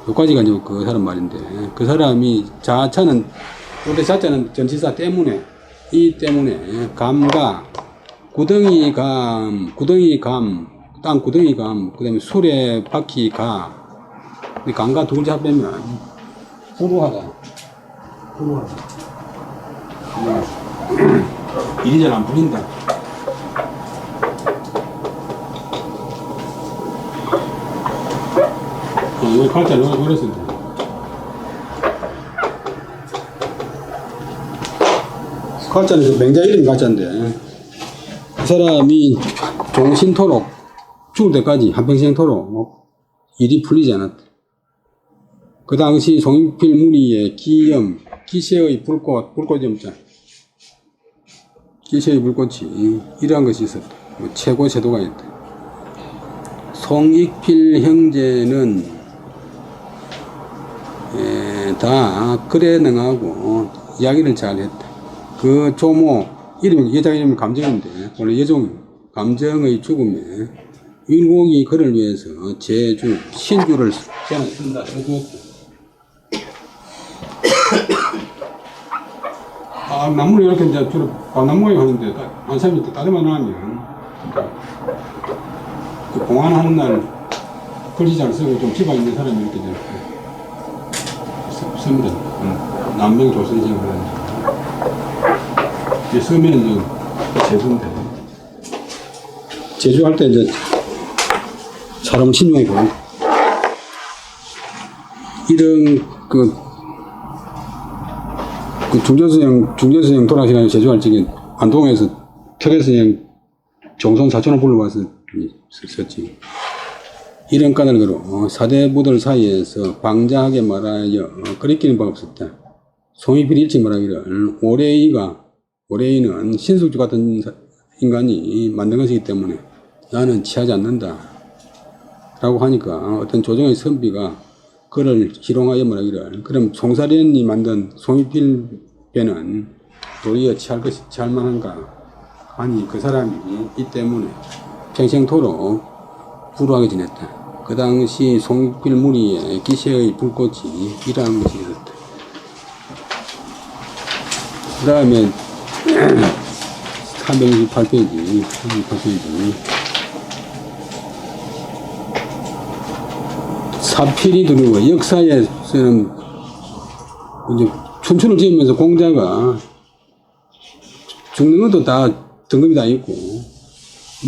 여기까지가 이제 그 사람 말인데 그 사람이 자차는 원래 자자는 전치사 때문에 이 때문에 감가 구덩이 감 땅 구덩이 감, 그 다음에 술에 바퀴 가. 감과 두 글자 합하면 후루하다. 일이 잘 안 풀린다. 여기 칼자를 어렸을 때. 칼자는 맹자 이름이 칼자인데, 그 사람이 종신토록 죽을 때까지 한평생토록 일이 풀리지 않았다. 그 당시 송익필 무리의 기염, 기세의 불꽃염자, 기세의 불꽃이 이러한 것이 있었다. 최고 제도가 있다. 송익필 형제는 다 그래 능하고 이야기를 잘 했다. 그 조모 여자 이름이 감정인데 원래 여종 감정의 죽음에 율곡이 그를 위해서 제주 신주를 쓴다 써주었다. 나무를 이렇게 이제 주로 나무에 하는데 한 사람이 다리만 하면 그 공안하는 날 글씨잘 쓰고 좀 지방 있는 사람이 이렇게 이제 씁니다. 남명 조선시에 그러는데 이제 쓰면 이제 제주인데 제주할 때 이제 사람 신용이 보고 이런 그 중재선생 돌아가시는 제주할 적에 안동에서 특혜선생 정선 사촌을 불러와서 썼지. 이런 까닭을 걸어 사대부들 사이에서 방자하게 말하여 거리끼는 바가 없었다. 송익필 일찍 말하기를 오레이는 신숙주 같은 인간이 만든 것이기 때문에 나는 취하지 않는다 라고 하니까 어떤 조정의 선비가 그를 희롱하여 말하기를 그럼 송사련이 만든 송익필 배는 도리어 취할 만한가 하니 그 사람이 이 때문에 평생토록 불우하게 지냈다. 그 당시 송익필 무리의 기세의 불꽃이 이러한 것이 있었다. 그 다음에 328페이지 사필이 두려워 역사에서는 이제 춘추를 지으면서 공자가 죽는 것도 다 등급이 다 있고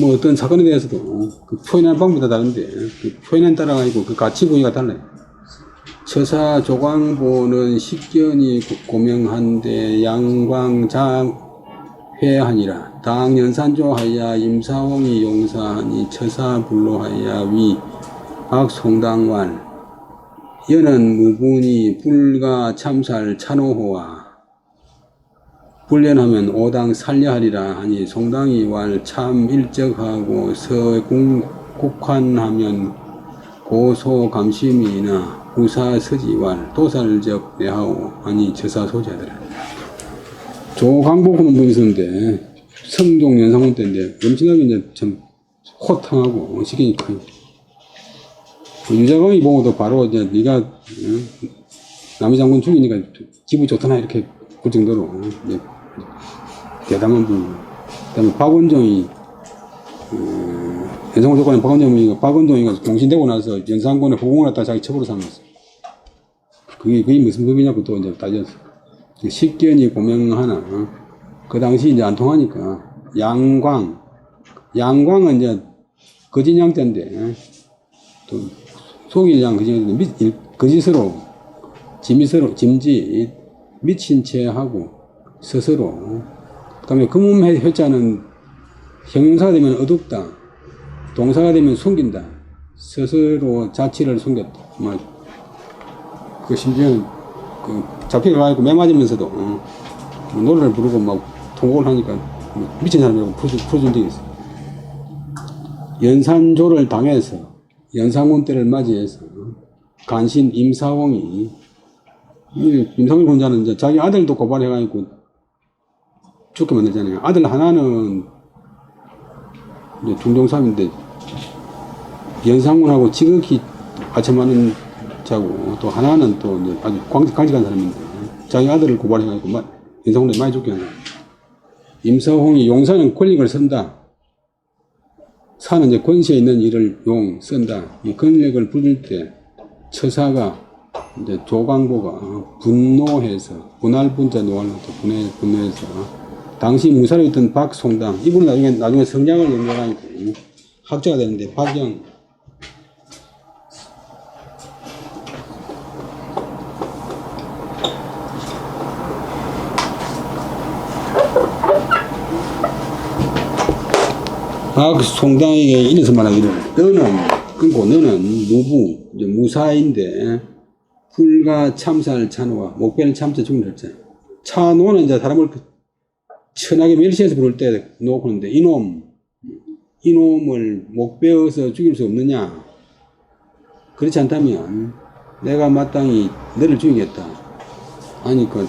뭐 어떤 사건에 대해서도 그 표현하는 방법이 다 다른데 그 표현에 따라가지고 그 가치 부위가 달라요. 처사 조광보는 식견이 고명한데 양광자회하니라. 당 연산조하야 임사홍이 용사하니 처사 불로하야 위 박송당왈 여는 무분이 불가 참살 찬호호와 불련하면 오당 살려하리라 하니 송당이 왈 참 일적하고 서국환하면 고소 감심이나 부사 서지왈 도살적 내하오 하니 저사 소지하더라. 조광복은 분이 있었는데 성종 연상군 때인데 엄청나게 이제 참 호탕하고 시기니 커요. 유자광이 보고도 바로 이제 네가 남의 장군 죽이니까 기분 좋다나 이렇게 그 정도로 이제 대담한 분. 그다음에 박원종이 연상군 조건에 박원종이가 공신되고 나서 연산군에 후궁을 갖다 자기 첩으로 삼았어. 그게 무슨 법이냐고 또 이제 따졌어. 식견이 고명하나 그 당시 이제 안 통하니까 양광은 이제 거진양자인데 또 속일양 거짓으로 짐짓 미친 채 하고 스스로 그다음에 금음회자는 형용사가 되면 어둡다 동사가 되면 숨긴다 스스로 자취를 숨겼다 그 심지어는 그 잡혀가지고 매 맞으면서도 노래를 부르고 막 통곡을 하니까 미친 사람이라고 풀어준 적이 있어. 연산조를 당해서 연산군 때를 맞이해서 간신 임사홍이 혼자는 이제 자기 아들도 고발해가지고 죽게 만들잖아요. 아들 하나는 이제 중종삼인데 연산군하고 지극히 아첨하는 자고 또 하나는 또 이제 아주 강직한 사람인데 자기 아들을 고발해가지고 연산군에 많이 죽게 하는. 임사홍이 용사는 권력을 쓴다. 사는 이제 권세에 있는 일을 쓴다. 이 권력을 부릴 때 처사가 이제 조광보가 분노해서 분할분자 노할로도 분노해서 당시 무사로 있던 박송당 이분은 나중에 성장을 연결하니까 학자가 되는데 박영 박송당에게 이래서 말하기를 너는 끊고 너는 무부, 이제 무사인데 불가 참살 찬호와 목배는 참사 죽는 절자. 찬호는 이제 사람을 천하게 멸시해서 부를 때 놓고는데 이놈을 목배어서 죽일 수 없느냐? 그렇지 않다면 내가 마땅히 너를 죽이겠다. 아니 그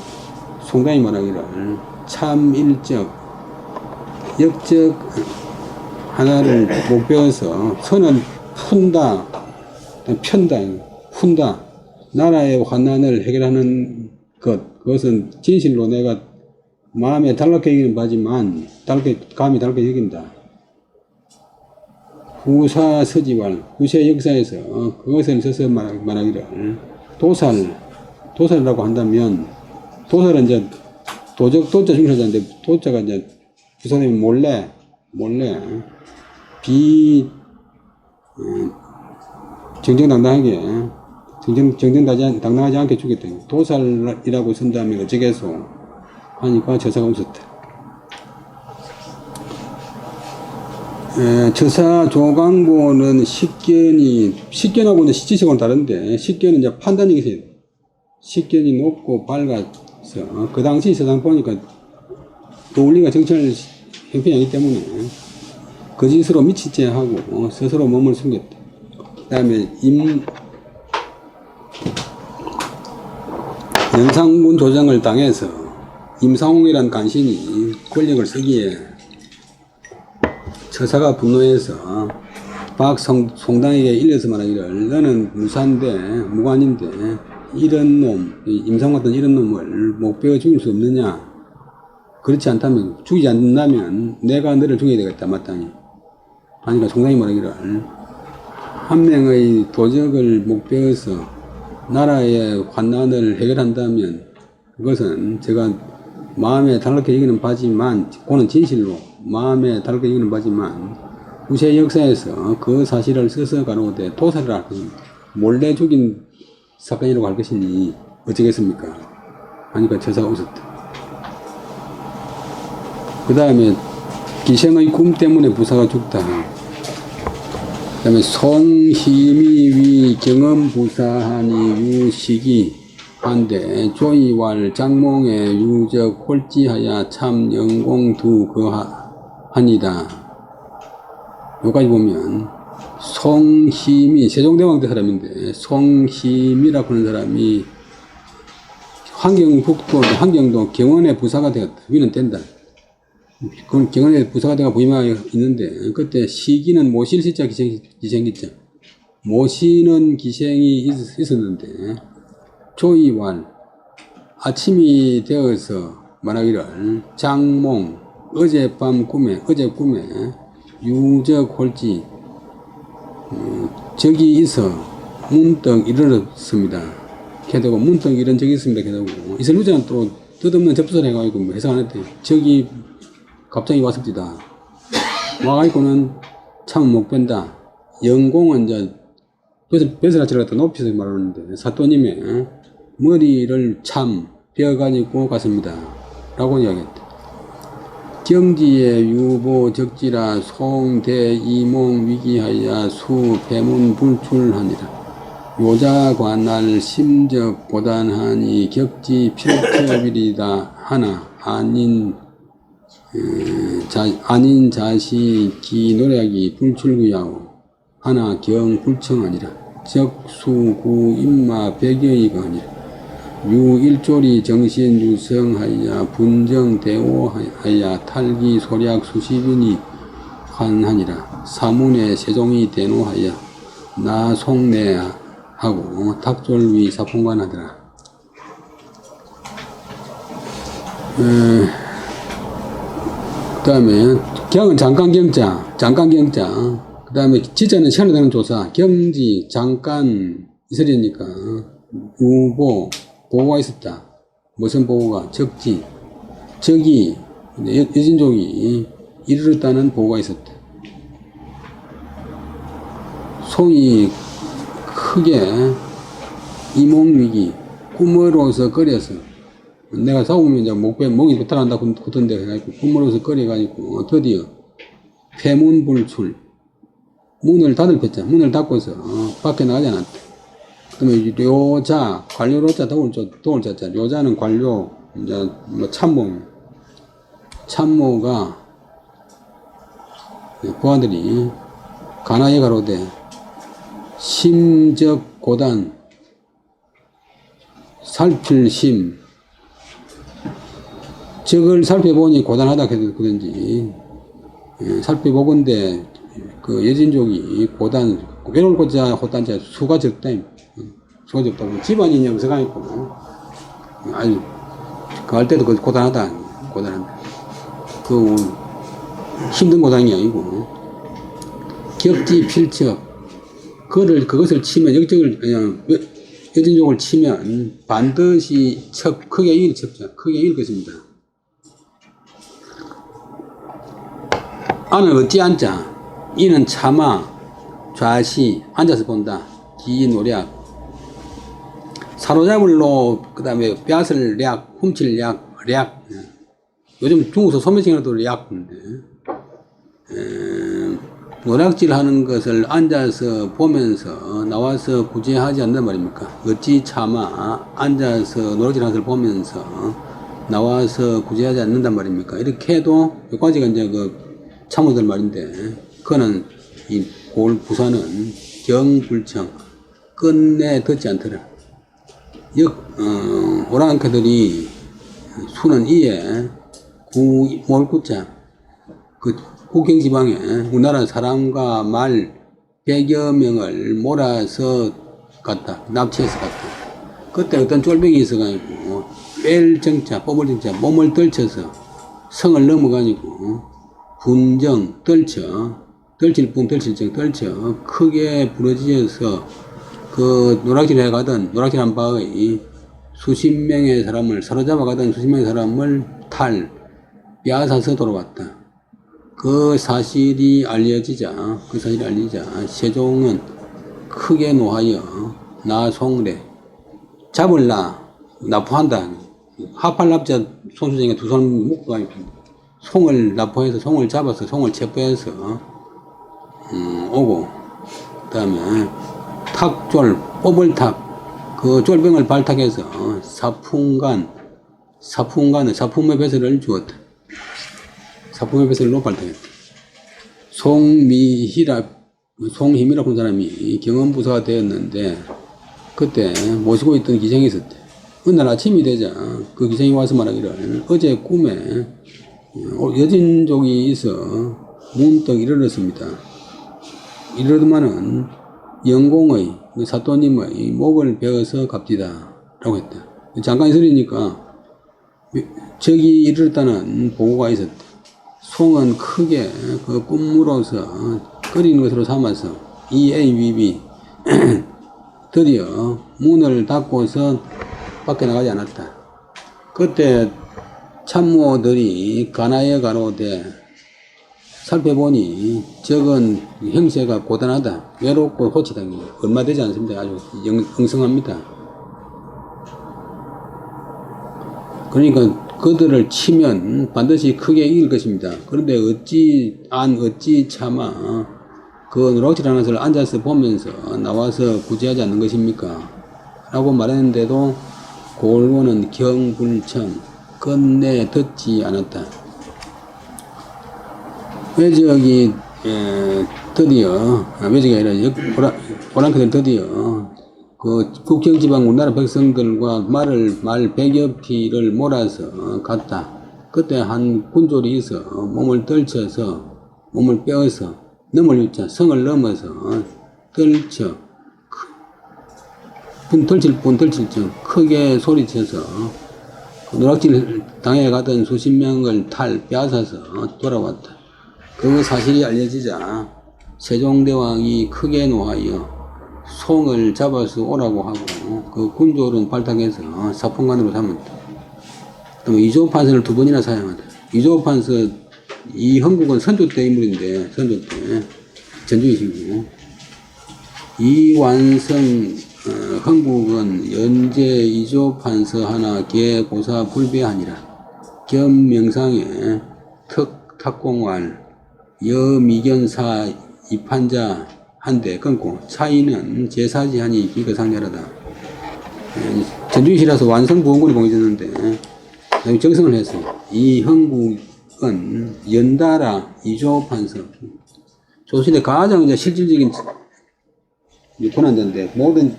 송강이 말하기를 참일적 역적 하나를 목배어서 선은 푼다, 편다, 푼다. 나라의 환난을 해결하는 그것은 진실로 내가 마음에 달갑게 여기는 바지만 감히 달갑게 여긴다. 후사 서지왈 후세 역사에서 그것을 써서 말하기를 도살이라고 한다면 도살은 이제 도자 중사자인데 도자가 이제 부사님이 몰래 정정당당하지 않게 죽였다. 도살이라고 쓴다면 어쩌겠소 하니까 저사가 웃었다. 저사 조강보는 식견하고는 시지식은 다른데, 식견은 이제 판단이 있어요. 식견이 높고 밝아서, 그 당시 세상 보니까 도울리가 정치를 형편이기 때문에, 거짓으로 미치지 하고, 스스로 몸을 숨겼다. 그 다음에, 영상군 조정을 당해서, 임상홍이란 간신이 권력을 쓰기에, 처사가 분노해서 송당에게 일러서 말하기를 너는 무관인데 이런 놈, 임상 같은 이런 놈을 목배어 죽일 수 없느냐? 그렇지 않다면 죽이지 않는다면 내가 너를 죽여야 되겠다 마땅히. 하니까 송당이 말하기를 한 명의 도적을 목배어서 나라의 환난을 해결한다면 그것은 제가 마음에 달갑게 여기는 바지만 그는 진실로 마음에 달게 여기는 바지만 후세 역사에서 그 사실을 써서 가로되 도살이라 할 것입니다. 몰래 죽인 사건이라고 할 것이니 어쩌겠습니까? 하니까 저사가 웃었다. 그 다음에 기생의 꿈 때문에 부사가 죽다. 그 다음에 송희미 위 경험부사하니 유식이 한데 조이왈 장몽의 유적 홀지하야 참 영공두 그하니다. 여기까지 보면 송희미 세종대왕 때 사람인데 송희미라고 하는 사람이 환경도 경원의 부사가 되었다. 위는 뗀다. 그건 경원의 부사가 되어 부임하고 있는데 그때 시기는 모실시자 기생기자 모시는 기생이 있었는데 조이왈 아침이 되어서 말하기를 장몽 어제 꿈에 유적 홀지 적이 있어 문득 일어났습니다. 게다가 문득 이런 적이 있습니다. 게다가 이슬루자는 또 뜻없는 접수를 해가지고 해석 안 했대. 적이 갑자기 왔습니다. 와가지고는 참 못 뺀다. 영공은 이제 벼슬아치를 갖다 높이서 말하는데 사또님의 머리를 참 베어가지고 갔습니다. 라고 이야기했다. 경지의 유보 적지라 송대이몽 위기하여 수 배문 불출하니라. 요자관할 심적 보단하니 격지 필적이리다 하나 아닌 자시 노력이 불출구야오 하나 경 불청하니라. 적수구 임마 백여이가 아니라 유일조리 정신 유성하여 분정 대오하여 탈기 소략 수십인이 환하니라. 사문에 세종이 대노하여 나 송내하고 탁졸위 사풍관하더라. 그 다음에 경은 잠깐경자 그 다음에 지자는 시간에 대한 조사 경지 잠깐 이슬이니까 보고가 있었다. 무슨 보고가? 적이 여진족이 이르렀다는 보고가 있었다. 송이 크게 이몽위기 꿈으로서 끓여서 내가 싸우면 이제 목이 도탈한다 그던데 해가지고 꿈으로서 끓여가지고 드디어 폐문불출 문을 닫을폈자 문을 닫고서 밖에 나가지 않았다. 그러면 료자 관료로자 도울자자 료자는 관료 이제 뭐 참모가 부하들이 가나에 가로되 심적 고단 살필 심 적을 살펴보니 고단하다 그런지 살펴보건대 그 여진족이 고단 외로울 고자 호단자 수가 적다 수가 적다고 집안이 영서가 있고 아니 그 할 때도 그 고단하다 그 힘든 고단이 아니고 격지 필척 그것을 치면 역적을 그냥 여진족을 치면 반드시 크게 이길 척자 크게 이길 것입니다. 안은 어찌 앉자 이는 차마 좌시 앉아서 본다. 기 노략 사로잡을로 그 다음에 뼈을 략 훔칠 략 요즘 중국서 소매칭이라도 략인데 노략질 하는 것을 앉아서 보면서 나와서 구제하지 않는단 말입니까? 어찌 차마 앉아서 노략질 하는 것을 보면서 나와서 구제하지 않는단 말입니까? 이렇게 해도 여기까지가 이제 그 참모들 말인데 그거는 이 부사는 경불청 끝내 듣지 않더라. 오랑캐들이 수는 이에 몰구자 그 국경지방에 우리나라 사람과 말 100여 명을 몰아서 갔다. 납치해서 갔다. 그때 어떤 쫄병이 있어가지고 뺄 정자, 뽑을 정자, 몸을 떨쳐서 성을 넘어가지고 분정, 떨칠 뿐 떨칠정, 떨쳐 크게 부러지어서 그 노락질에 가던 노락질한 바의 수십 명의 사람을 사로잡아 가던 수십 명의 사람을 빼앗아서 돌아왔다. 그 사실이 알려지자 세종은 크게 노하여 나송래 잡을라 납포한다. 하팔납자 손수정에 두 손 묶고 송을 납포해서 송을 잡아서 송을 체포해서 오고 그다음에 탁졸 뽑을탁 그 쫄병을 발탁해서 사풍의 배설을 주었다. 사풍의 배설로 발탁했다. 송희미라고 한 사람이 경험부사가 되었는데 그때 모시고 있던 기생이 있었대. 어느 날 아침이 되자 그 기생이 와서 말하기를 어제 꿈에 여진족이 있어 문득 이르렀습니다. 이르더만은 영공의 사또님의 목을 베어서 갑디다 라고 했다. 잠깐 있으니까 적이 이르렀다는 보고가 있었다. 송은 크게 그 꿈으로서 끓이는 것으로 삼아서 EABB 드디어 문을 닫고서 밖에 나가지 않았다. 그때 참모들이 가나에 가로되 살펴보니 적은 형세가 고단하다. 외롭고 호치당이 얼마 되지 않습니다. 아주 엉성합니다. 그러니까 그들을 치면 반드시 크게 이길 것입니다. 그런데 어찌 차마 그 노락질하는 것을 앉아서 보면서 나와서 구제하지 않는 것입니까? 라고 말했는데도 골고는 경불청 끝내 듣지 않았다. 외적이 드디어 외적이 아니라 오랑캐들 드디어 그 국경지방 우리나라 백성들과 말 100여 피를 몰아서 갔다. 그때 한 군졸이 있어 몸을 떨쳐서 몸을 빼어서 성을 넘어서 떨쳐 떨칠정 크게 소리쳐서 노락질 당해 가던 수십 명을 빼앗아서 돌아왔다. 그 사실이 알려지자 세종대왕이 크게 노하여 송을 잡아서 오라고 하고 그 군졸은 발탁해서 사풍관으로 삼았다. 또 이조판서를 2번이나 사용한다. 이조판서 이형국은 선조 때 인물인데 선조 때 전주이시고 이완성 흥국은 연제 이조판서 하나 개고사 불배하니라. 겸명상에 탁공활 여미견사 입한자 한 대 끊고 차이는 제사지하니 비거상렬하다. 전주시라서 완성부원군이 봉해졌는데 정성을 해서 이형국은 연달아 이조판서 조선의 가장 이제 실질적인 권한자인데 모든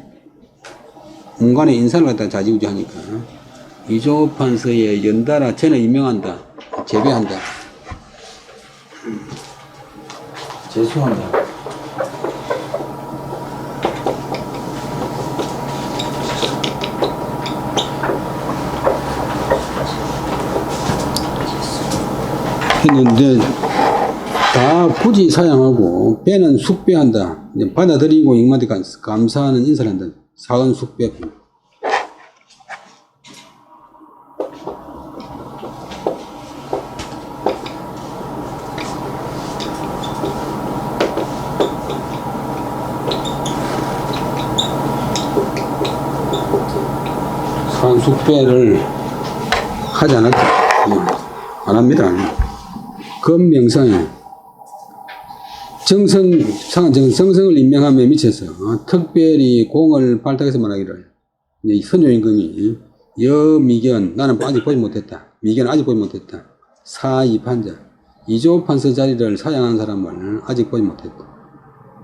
문관의 인사를 갖다가 좌지우지하니까 이조판서에 연달아 쟤는 임명한다, 제배한다, 제수한다. 했는데 다 굳이 사양하고 배는 숙배한다. 이제 받아들이고 임마한테 감사하는 인사를 한다. 사은 숙배. 사은 숙배를 하지 않았다. 안 합니다. 검명상에 정성을 임명함에 미쳐서 특별히 공을 발탁해서 말하기를 선조임금이 여미견 나는 아직 보지 못했다. 미견 아직 보지 못했다. 사이판자 이조판서 자리를 사양한 사람을 아직 보지 못했다.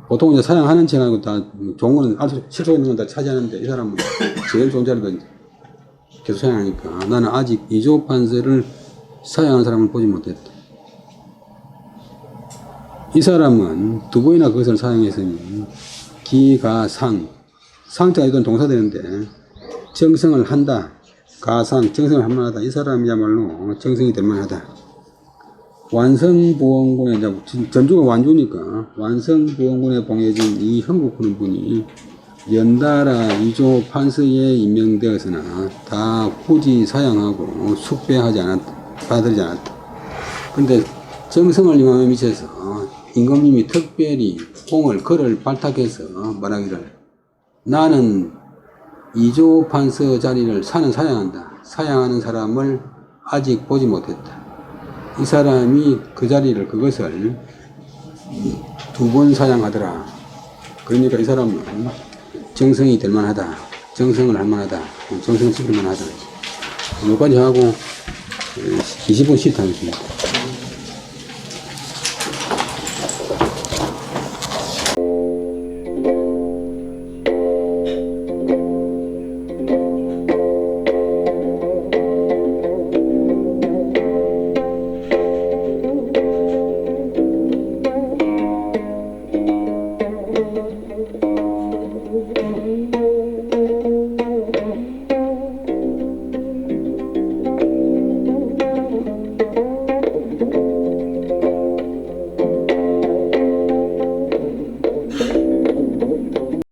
보통 이제 사양하는 척하고 다 좋은 거는 실속 있는 건 다 차지하는데 이 사람은 제일 좋은 자리를 계속 사양하니까 나는 아직 이조판서를 사양한 사람을 보지 못했다. 이 사람은 두 번이나 그것을 사용했으니 기가상 상태가 이건 동사되는데 정성을 한다. 가상 정성을 할 만하다. 이 사람이야말로 정성이 될 만하다. 완성부원군에 이제 전주가 완주니까 완성부원군에 봉해진 이 형국하는 분이 연달아 이조 판서에 임명되었으나 다 굳이 사양하고 숙배하지 않았다. 받아들이지 않았다. 근데 정성을 임함에 미쳐서 임금님이 특별히 공을 글을 발탁해서 말하기를 나는 이조판서 자리를 사양한다. 사양하는 사람을 아직 보지 못했다. 이 사람이 그 자리를 그것을 두 번 사양하더라. 그러니까 이 사람은 정성이 될 만하다. 정성을 할 만하다. 정성을 지킬 만하다. 여기까지 하고 20분 쉬다 하겠습니다.